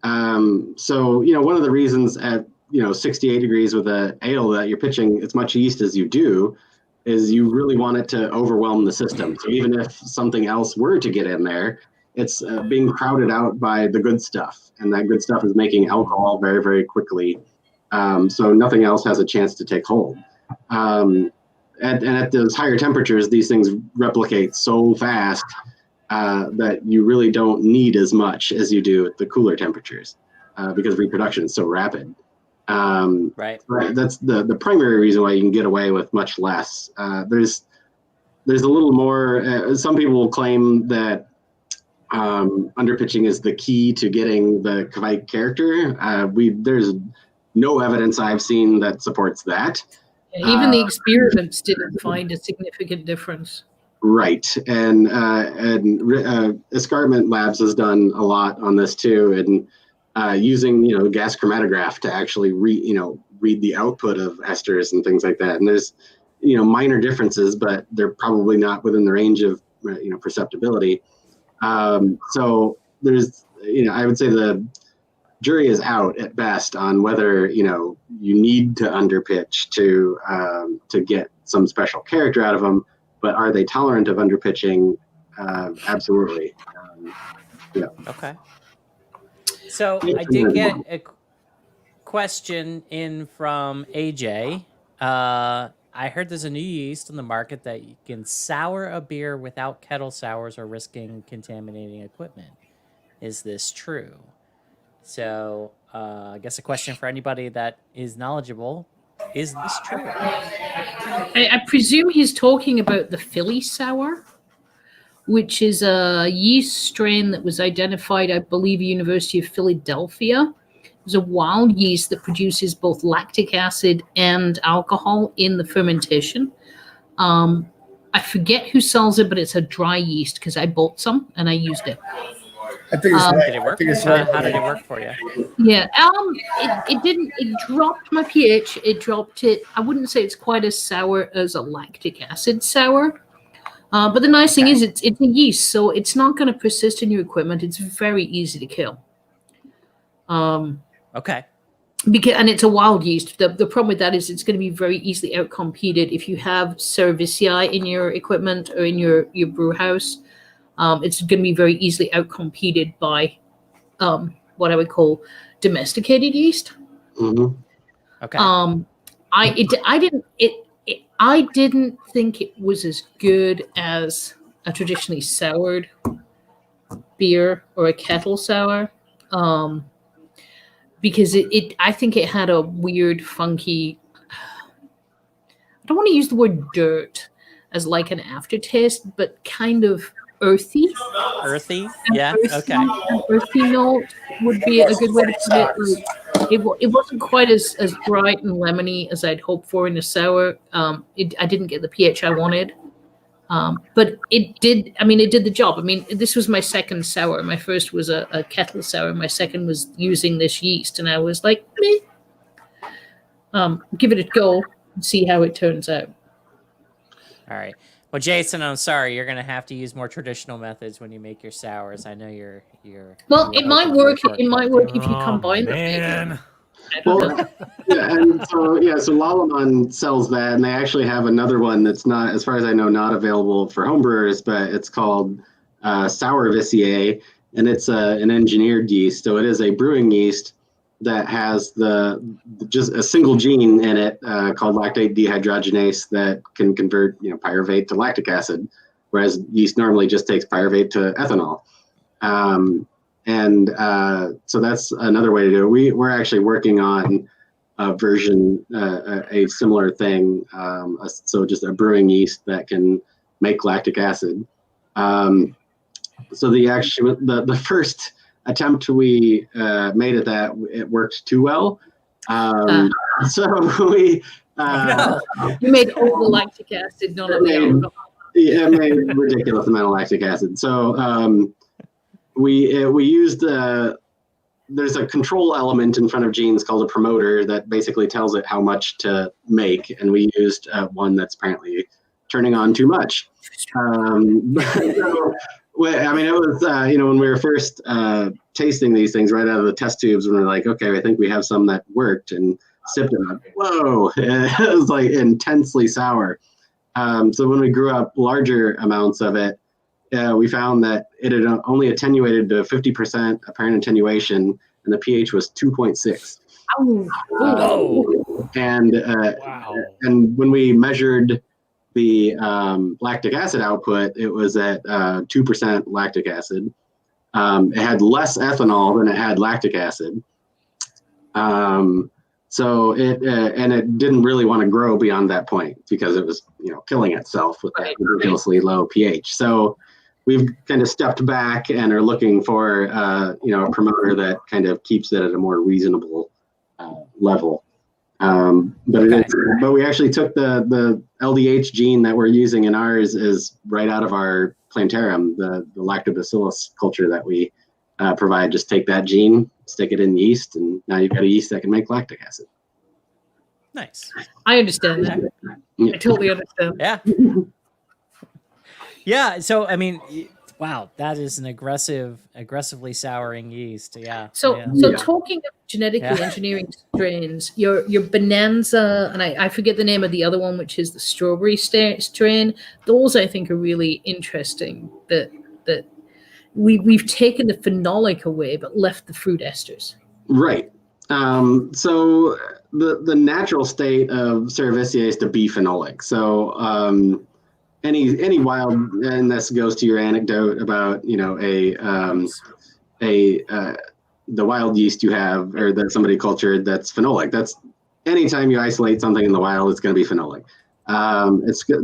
So one of the reasons at 68 degrees with an ale that you're pitching as much yeast as you do is you really want it to overwhelm the system. So even if something else were to get in there, it's being crowded out by the good stuff, and that good stuff is making alcohol very, very quickly. So nothing else has a chance to take hold. And at those higher temperatures, these things replicate so fast that you really don't need as much as you do at the cooler temperatures because reproduction is so rapid.
Right.
That's the primary reason why you can get away with much less. There's a little more. Some people will claim that underpitching is the key to getting the Kiviak character. There's no evidence I've seen that supports that.
Even the experiments didn't find a significant difference.
Right, and Escarpment Labs has done a lot on this too, and using gas chromatograph to actually read the output of esters and things like that. And there's minor differences, but they're probably not within the range of perceptibility. So there's I would say the jury is out at best on whether you need to underpitch to get some special character out of them. But are they tolerant of underpitching? Absolutely. Yeah.
Okay. So I did get a question in from AJ. I heard there's a new yeast on the market that you can sour a beer without kettle sours or risking contaminating equipment. Is this true? So I guess a question for anybody that is knowledgeable. Is this true?
I presume he's talking about the Philly sour, which is a yeast strain that was identified, I believe, University of Philadelphia. It's a wild yeast that produces both lactic acid and alcohol in the fermentation. I forget who sells it, but it's a dry yeast because I bought some and I used it.
I think it's
Did it work? How did it work for you?
Yeah, it didn't. It dropped my pH. It dropped it. I wouldn't say it's quite as sour as a lactic acid sour. But the nice thing is it's a yeast, so it's not going to persist in your equipment. It's very easy to kill.
Okay.
And it's a wild yeast. The problem with that is it's going to be very easily outcompeted if you have cerevisiae in your equipment or in your brew house. It's going to be very easily outcompeted by what I would call domesticated yeast.
Mm-hmm.
Okay.
I didn't think it was as good as a traditionally soured beer or a kettle sour, because I think it had a weird, funky. I don't want to use the word dirt as like an aftertaste, but kind of earthy.
Earthy? Yeah. Okay.
An earthy note would be a good way to put it. It wasn't quite as bright and lemony as I'd hoped for in a sour. I didn't get the pH I wanted, but it did. I mean, it did the job. I mean, this was my second sour. My first was a kettle sour. My second was using this yeast, and I was like, meh. Give it a go and see how it turns out.
All right. Well, Jason, I'm sorry. You're going to have to use more traditional methods when you make your sours. I know you're.
Well, it might work. It might work if you combine them.
Well, so Lalaman sells that, and they actually have another one that's not, as far as I know, not available for homebrewers, but it's called Sourvisiae, and it's an engineered yeast. So it is a brewing yeast that has just a single gene in it called lactate dehydrogenase that can convert pyruvate to lactic acid, whereas yeast normally just takes pyruvate to ethanol. So that's another way to do it. We're actually working on a version, a similar thing. So just a brewing yeast that can make lactic acid. So the first attempt we made at that, it worked too well. So we
you made all the lactic acid, none of the alcohol.
Yeah, it made a ridiculous amount of lactic acid. So we used there's a control element in front of genes called a promoter that basically tells it how much to make, and we used one that's apparently turning on too much. I mean, it was, when we were first tasting these things right out of the test tubes, when we were like, okay, I think we have some that worked, and sipped it, like, whoa, it was like intensely sour. So when we grew up larger amounts of it, we found that it had only attenuated to 50% apparent attenuation, and the pH was 2.6.
Oh,
And
Wow.
and when we measured the lactic acid output, it was at 2% lactic acid. It had less ethanol than it had lactic acid. So it didn't really want to grow beyond that point because it was, killing itself with that ridiculously low pH. So we've kind of stepped back and are looking for, a promoter that kind of keeps it at a more reasonable level. But we actually took the LDH gene that we're using in ours is right out of our plantarum, the lactobacillus culture that we provide. Just take that gene, stick it in yeast, and now you've got a yeast that can make lactic acid.
Nice.
I understand that. I totally understand.
Yeah. Yeah. So, I mean, wow, that is an aggressively souring yeast. Yeah.
So
yeah.
talking of genetically engineering strains, your Bonanza, and I forget the name of the other one, which is the strawberry strain. Those I think are really interesting. That we've taken the phenolic away, but left the fruit esters.
Right. So the natural state of Cerevisiae is to be phenolic. So any wild, and this goes to your anecdote about the wild yeast you have or that somebody cultured that's phenolic. That's anytime you isolate something in the wild, it's going to be phenolic.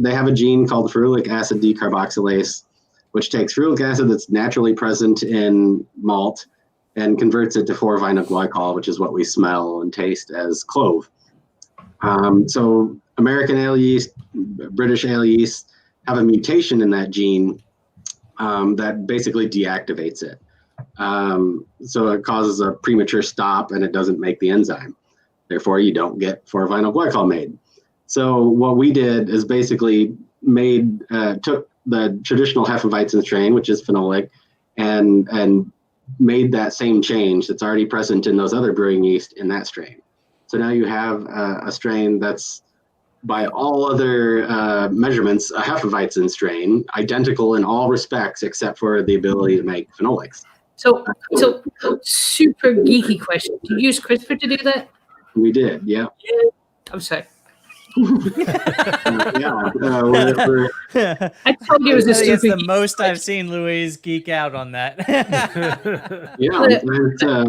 They have a gene called ferulic acid decarboxylase, which takes ferulic acid that's naturally present in malt and converts it to 4-vinyl glycol, which is what we smell and taste as clove. So American ale yeast, British ale yeast have a mutation in that gene that basically deactivates it. So it causes a premature stop and it doesn't make the enzyme. Therefore, you don't get 4-vinyl glycol made. So what we did is basically took the traditional Hefeweizen strain, which is phenolic, and made that same change that's already present in those other brewing yeast in that strain. So now you have a strain that's, by all other measurements, a Hefeweizen strain, identical in all respects except for the ability to make phenolics.
So super geeky question. Do you use CRISPR to do that?
We did, yeah.
I'm sorry.
Yeah,
I told you it was a
I think it's
super
the most I've seen Louise geek out on that.
yeah, it's a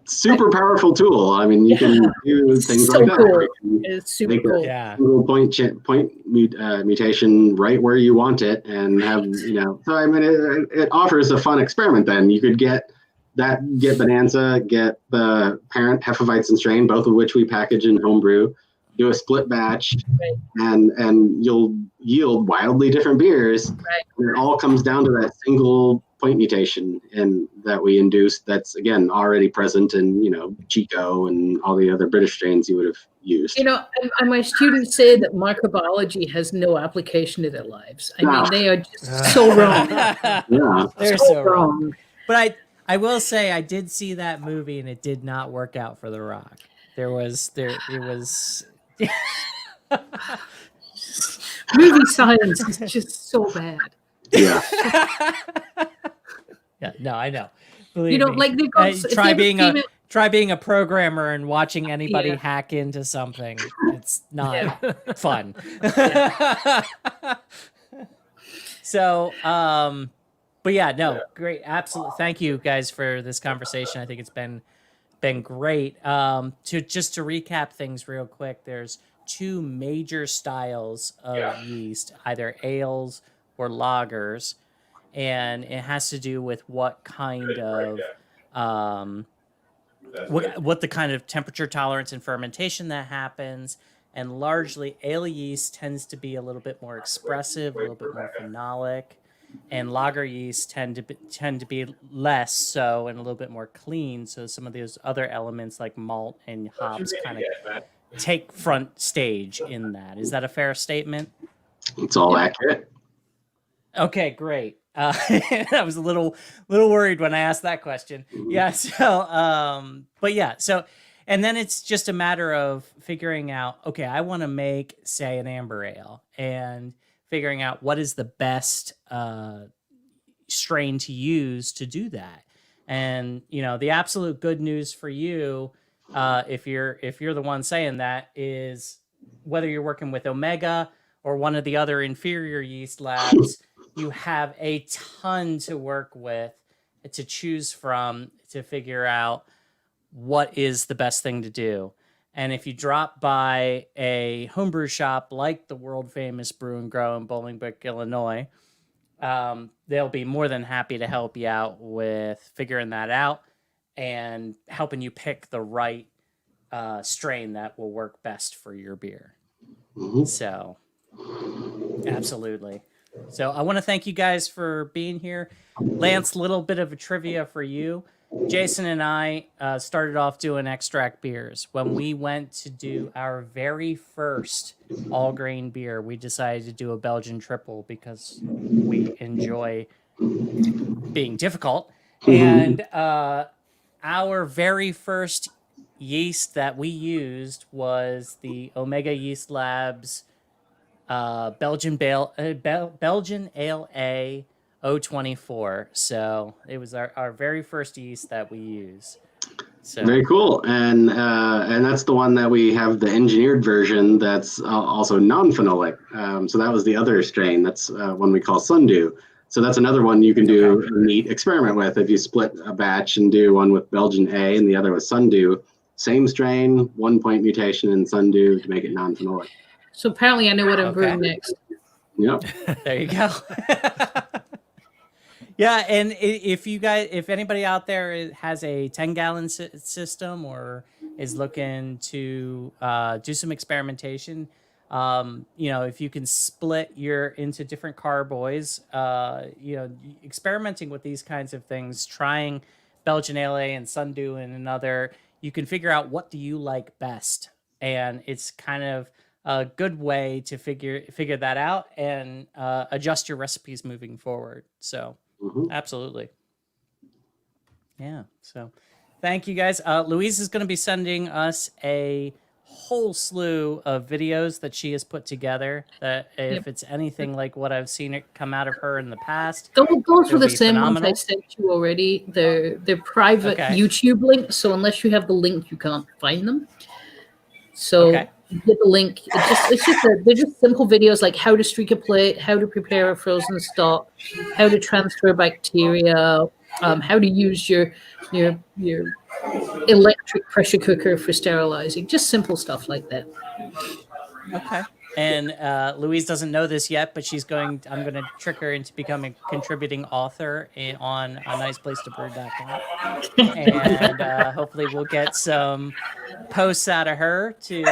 super powerful tool. I mean, you can do things
so
like that.
cool.
You can
It's super
make a
cool.
Yeah.
single point mutation right where you want it, and have So I mean, it offers a fun experiment. Then you could get Bonanza, get the parent Hefeweizen strain, both of which we package in homebrew. Do a split batch, and you'll yield wildly different beers.
Right.
And it all comes down to that single point mutation that we induced. That's again already present in Chico and all the other British strains you would have used.
And my students say that microbiology has no application to their lives. I mean, they are just so wrong.
Yeah,
They're so wrong. But I will say I did see that movie and it did not work out for The Rock. It was
Movie science is just so bad.
yeah.
Yeah, no, I know. Believe me.
Like they've got
try being a programmer and watching anybody hack into something. It's not fun. So, but yeah, no, great, absolutely. Thank you guys for this conversation. I think it's been great. To recap things real quick, there's two major styles of yeast, either ales or lagers, and it has to do with what kind of what the kind of temperature tolerance and fermentation that happens. And largely, ale yeast tends to be a little bit more expressive, a little bit more phenolic, and lager yeast tend to be less so and a little bit more clean. So some of those other elements like malt and hops kind of take front stage in that. Is that a fair statement?
It's all accurate.
Okay, great. I was a little worried when I asked that question. Yeah. So, but yeah. So, and then it's just a matter of figuring out, okay, I want to make, say, an amber ale, and figuring out what is the best strain to use to do that. And the absolute good news for you, if you're the one saying that, is whether you're working with Omega or one of the other inferior yeast labs, you have a ton to work with, to choose from, to figure out what is the best thing to do. And if you drop by a homebrew shop like the world famous Brew and Grow in Bolingbrook, Illinois, they'll be more than happy to help you out with figuring that out and helping you pick the right strain that will work best for your beer.
Mhm.
So, absolutely. So I want to thank you guys for being here. Lance, little bit of a trivia for you. Jason and I started off doing extract beers. When we went to do our very first all grain beer, we decided to do a Belgian triple because we enjoy being difficult. And our very first yeast that we used was the Omega Yeast Labs Belgian Ale A 024. So it was our very first yeast that we use. So
Very cool, and that's the one that we have the engineered version that's also non-phenolic. So that was the other strain. That's one we call Sundew. So that's another one you can do a neat experiment with. If you split a batch and do one with Belgian A and the other with Sundew, same strain, 1 point mutation in Sundew to make it non-phenolic.
So apparently I know what I'm brewing next.
Yep.
There you go. Yeah, and if anybody out there has a 10-gallon system or is looking to do some experimentation, if you can split into different carboys, experimenting with these kinds of things, trying Belgian Ale and Sundew in another, you can figure out what do you like best, and it's kind of a good way to figure that out and adjust your recipes moving forward. So. Absolutely. Yeah. So thank you guys. Louise is going to be sending us a whole slew of videos that she has put together that if it's anything like what I've seen it come out of her in the past,
Those were the same
phenomenal.
ones I sent you already. They're private YouTube links, so unless you have the link, you can't find them. So get the link. They're just simple videos like how to streak a plate, how to prepare a frozen stock, how to transfer bacteria, how to use your electric pressure cooker for sterilizing. Just simple stuff like that.
Okay. And Louise doesn't know this yet, but I'm going to trick her into becoming a contributing author on aniceplacetobrew.com. And hopefully we'll get some posts out of her to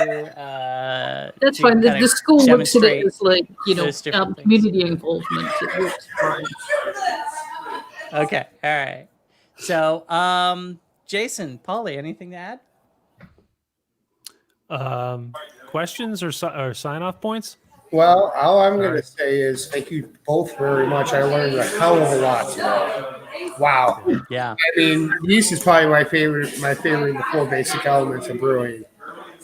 that's fine. The school looks at it as community
things.
involvement. It works fine.
Okay. All right. So, Jason, Polly, anything to add?
Questions or sign-off points?
Well, all I'm going to say is thank you both very much. I learned a hell of a lot today. Wow.
Yeah.
I mean, yeast is probably my favorite of the 4 basic elements of brewing.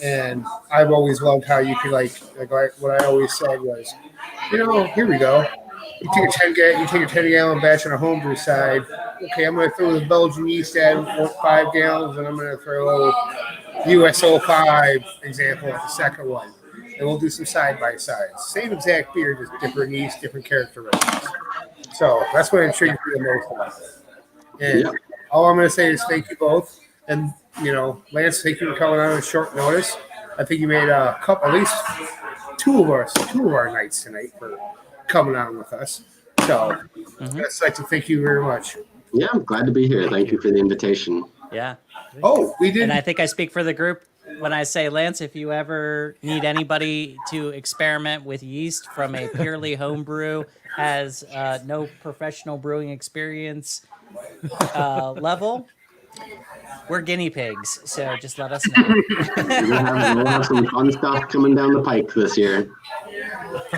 And I've always loved how you could what I always said was, here we go. You take a 10-gallon batch on a homebrew side. Okay, I'm going to throw the Belgian yeast at 5 gallons, and I'm going to throw USO 5 example at the second one. And we'll do some side-by-sides. Same exact beer, just different yeast, different characteristics. So that's what intrigued me the most about it. And all I'm going to say is thank you both. And, Lance, thank you for coming on short notice. I think you made at least two of our nights tonight for coming on with us. So I'd like to thank you very much.
Yeah, I'm glad to be here. Thank you for the invitation.
Yeah.
Oh, we did.
And I think I speak for the group when I say, Lance, if you ever need anybody to experiment with yeast from a purely homebrew, has no professional brewing experience level, we're guinea pigs. So just let us know.
We'll have some fun stuff coming down the pike this year.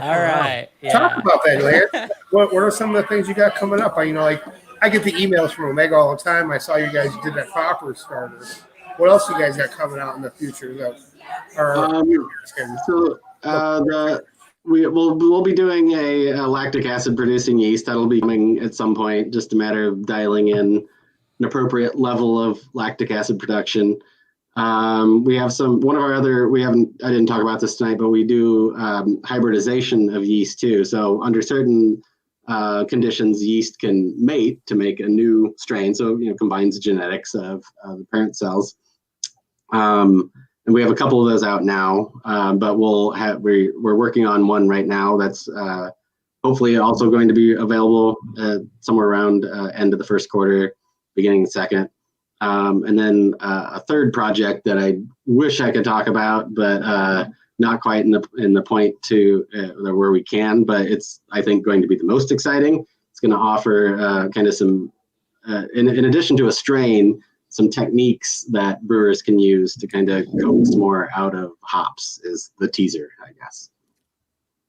All right. Yeah.
Talk about that, Lance. What are some of the things you got coming up? I get the emails from Omega all the time. I saw you guys did that Copper starter. What else you guys got coming out in the future?
we'll be doing a lactic acid producing yeast that'll be coming at some point. Just a matter of dialing in an appropriate level of lactic acid production. We have I didn't talk about this tonight, but we do hybridization of yeast too. So under certain conditions, yeast can mate to make a new strain. So, combines the genetics of the parent cells. And we have a couple of those out now, but we're working on one right now that's hopefully also going to be available somewhere around end of the first quarter, beginning of the second. And then a third project that I wish I could talk about, but not quite in the point to where we can, but it's, I think, going to be the most exciting. It's going to offer kind of some, in addition to a strain, some techniques that brewers can use to kind of coax more out of hops is the teaser, I guess.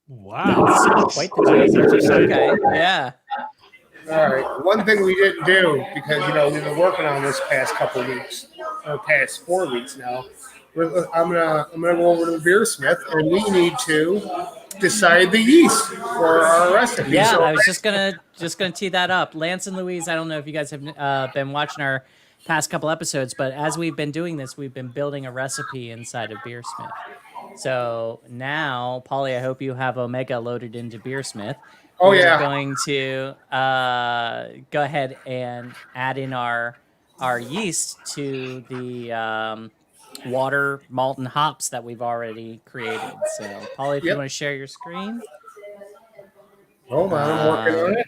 Wow.
That's quite the teaser. Okay, yeah.
All right. One thing we didn't do, because we've been working on this past couple weeks, or past 4 weeks now. I'm gonna go over to the beersmith, and we need to decide the yeast for our recipe.
Yeah,
so
I was just gonna tee that up. Lance and Louise, I don't know if you guys have been watching our past couple episodes, but as we've been doing this, we've been building a recipe inside of Beersmith. So now, Polly, I hope you have Omega loaded into Beersmith.
Oh,
We're
yeah.
going to go ahead and add in our yeast to the water, malt, and hops that we've already created. So, Polly, if you
Yep.
want to share your screen.
Hold on, I'm working on it.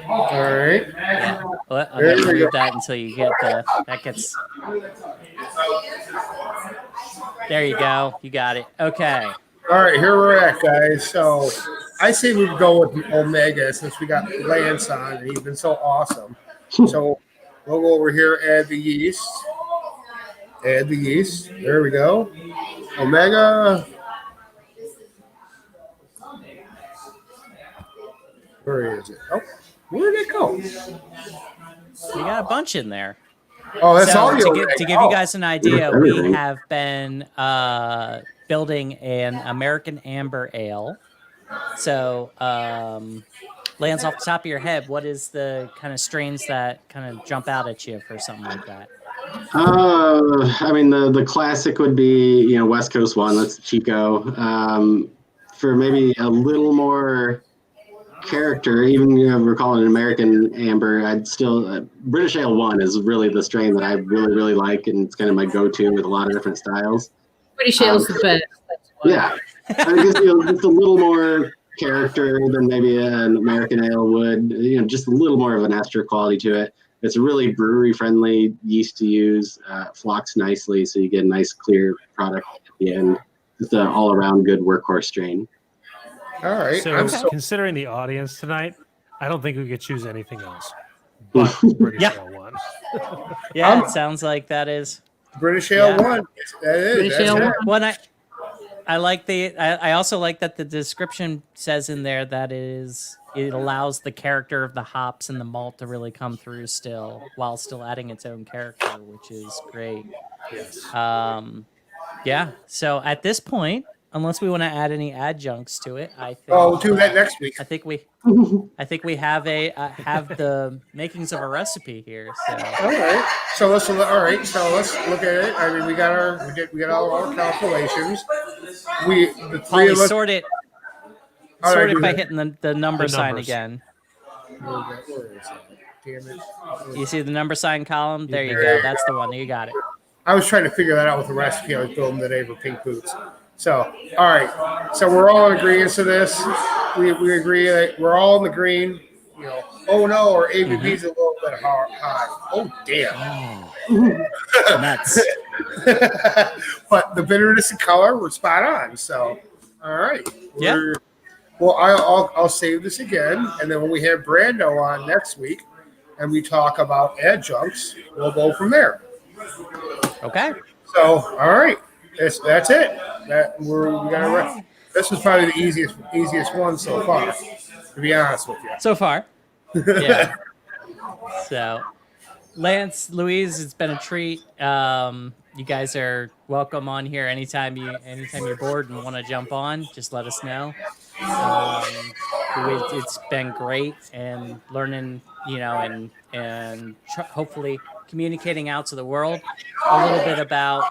All right.
Yeah. Well, I'm
There
going to
we
remove
go.
that until you get that gets. There you go. You got it. Okay.
All right, here we're at, guys. So I say we go with Omega since we got Lance on, and he's been so awesome. So we'll go over here, add the yeast. Add the yeast. There we go. Omega. Where is it? Oh, where did it go?
You got a bunch in there.
Oh, that's all
So
you.
to give you guys an idea, we have been building an American Amber Ale. So, Lance, off the top of your head, what is the kind of strains that kind of jump out at you for something like that?
I mean, the classic would be, West Coast one. That's Chico. For maybe a little more character, even if we're calling it American Amber, I'd still British Ale 1 is really the strain that I really, really like, and it's kind of my go-to with a lot of different styles.
British Ale's the best. That's why.
Yeah, I guess just a little more character than maybe an American Ale would. Just a little more of an ester quality to it. It's a really brewery-friendly yeast to use. Flocks nicely, so you get a nice, clear product at the end. Just an all-around good workhorse strain.
All right.
So, considering the audience tonight, I don't think we could choose anything else. But British
Yeah.
Ale 1.
Yeah, it sounds like that is.
British Ale
Yeah.
1. That is.
British
That's
Ale
it.
1.
Well, I like I also like that the description says in there that it allows the character of the hops and the malt to really come through still, while still adding its own character, which is great.
Yes.
Yeah. So at this point, unless we want to add any adjuncts to it, I think.
Oh, we'll do that next week.
I think we have have the makings of a recipe here. So.
All right. So let's look at it. I mean, we got all our calculations. The three
Polly,
of us.
sort it
All right,
by
go ahead.
hitting the number sign
numbers.
again.
Where is that? Damn it.
You see the number sign column? There you
There
go.
you
That's the one. You got it.
I was trying to figure that out with the recipe I was building today for Pink Boots. So, all right. So we're all in agreement to this. We agree that we're all in the green. Oh no, our ABV is a little bit high. Oh damn.
Nuts.
But the bitterness and color were spot on. So, all right.
Yeah.
Well, I'll save this again, and then when we have Brando on next week, and we talk about adjuncts, we'll go from there.
Okay.
So, all right, that's it. This was probably the easiest one so far, to be honest with you.
So far. Yeah. So, Lance, Louise, it's been a treat. You guys are welcome on here anytime you're bored and want to jump on. Just let us know. It's been great and learning, and hopefully communicating out to the world a little bit about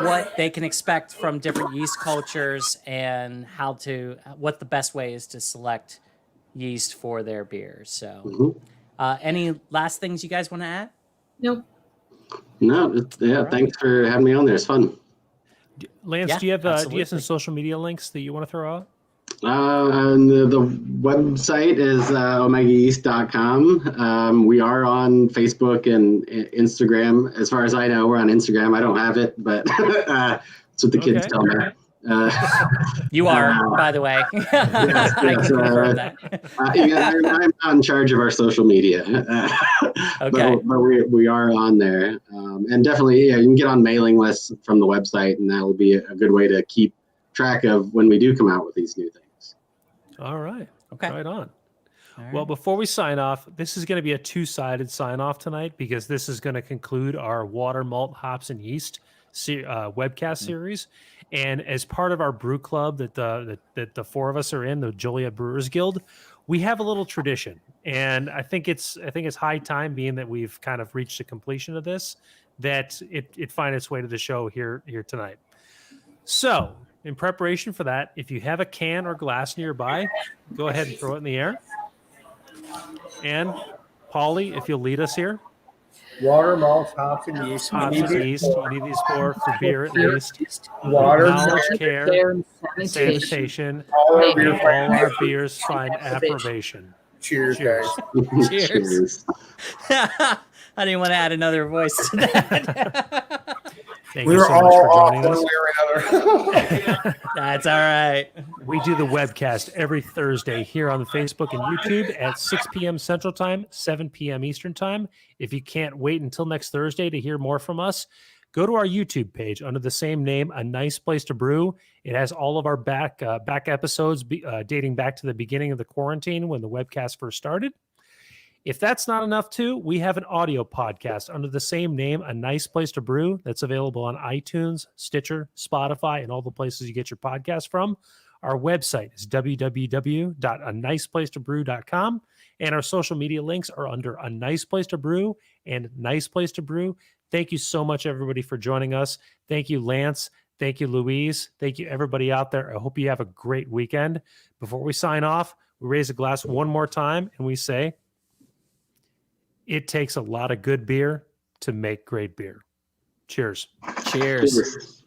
what they can expect from different yeast cultures and what the best way is to select yeast for their beers. So, any last things you guys want to add?
Nope.
No,
right.
Thanks for having me on there. It's fun.
Lance,
Yeah,
do you have some
absolutely.
social media links that you want to throw out?
And the website is omegayeast.com. We are on Facebook and Instagram. As far as I know, we're on Instagram. I don't have it, but that's what the kids tell me.
You are, by the way.
Yes,
I can confirm that.
I'm not in charge of our social media.
Okay.
But we are on there. And definitely, you can get on mailing lists from the website, and that'll be a good way to keep track of when we do come out with these new things.
All right.
Okay.
Right on.
All right.
Well, before we sign off, this is going to be a two-sided sign-off tonight because this is going to conclude our water, malt, hops, and yeast webcast series. And as part of our brew club that the four of us are in, the Joliet Brewers Guild, we have a little tradition, and I think it's high time, being that we've kind of reached the completion of this, that it find its way to the show here tonight. So, in preparation for that, if you have a can or glass nearby, go ahead and throw it in the air. And Paulie, if you'll lead us here.
Water, malt, hops, and yeast.
Hops and yeast. You need these for beer at least.
Water,
knowledge, care,
and
sanitation.
all our
May
beer
all our beers find approbation.
Cheers,
Cheers.
guys.
Cheers. I didn't want to add another voice to that.
Thank you so much for joining us.
One way or another.
That's all right.
We do the webcast every Thursday here on the Facebook and YouTube at 6 p.m. Central Time, 7 p.m. Eastern Time. If you can't wait until next Thursday to hear more from us, go to our YouTube page under the same name, A Nice Place to Brew. It has all of our back episodes dating back to the beginning of the quarantine when the webcast first started. If that's not enough too, we have an audio podcast under the same name, A Nice Place to Brew, that's available on iTunes, Stitcher, Spotify, and all the places you get your podcast from. Our website is www.aniceplacetobrew.com, and our social media links are under A Nice Place to Brew and Nice Place to Brew. Thank you so much, everybody, for joining us. Thank you, Lance. Thank you, Louise. Thank you, everybody out there. I hope you have a great weekend. Before we sign off, we raise a glass one more time, and we say, it takes a lot of good beer to make great beer. Cheers.
Cheers.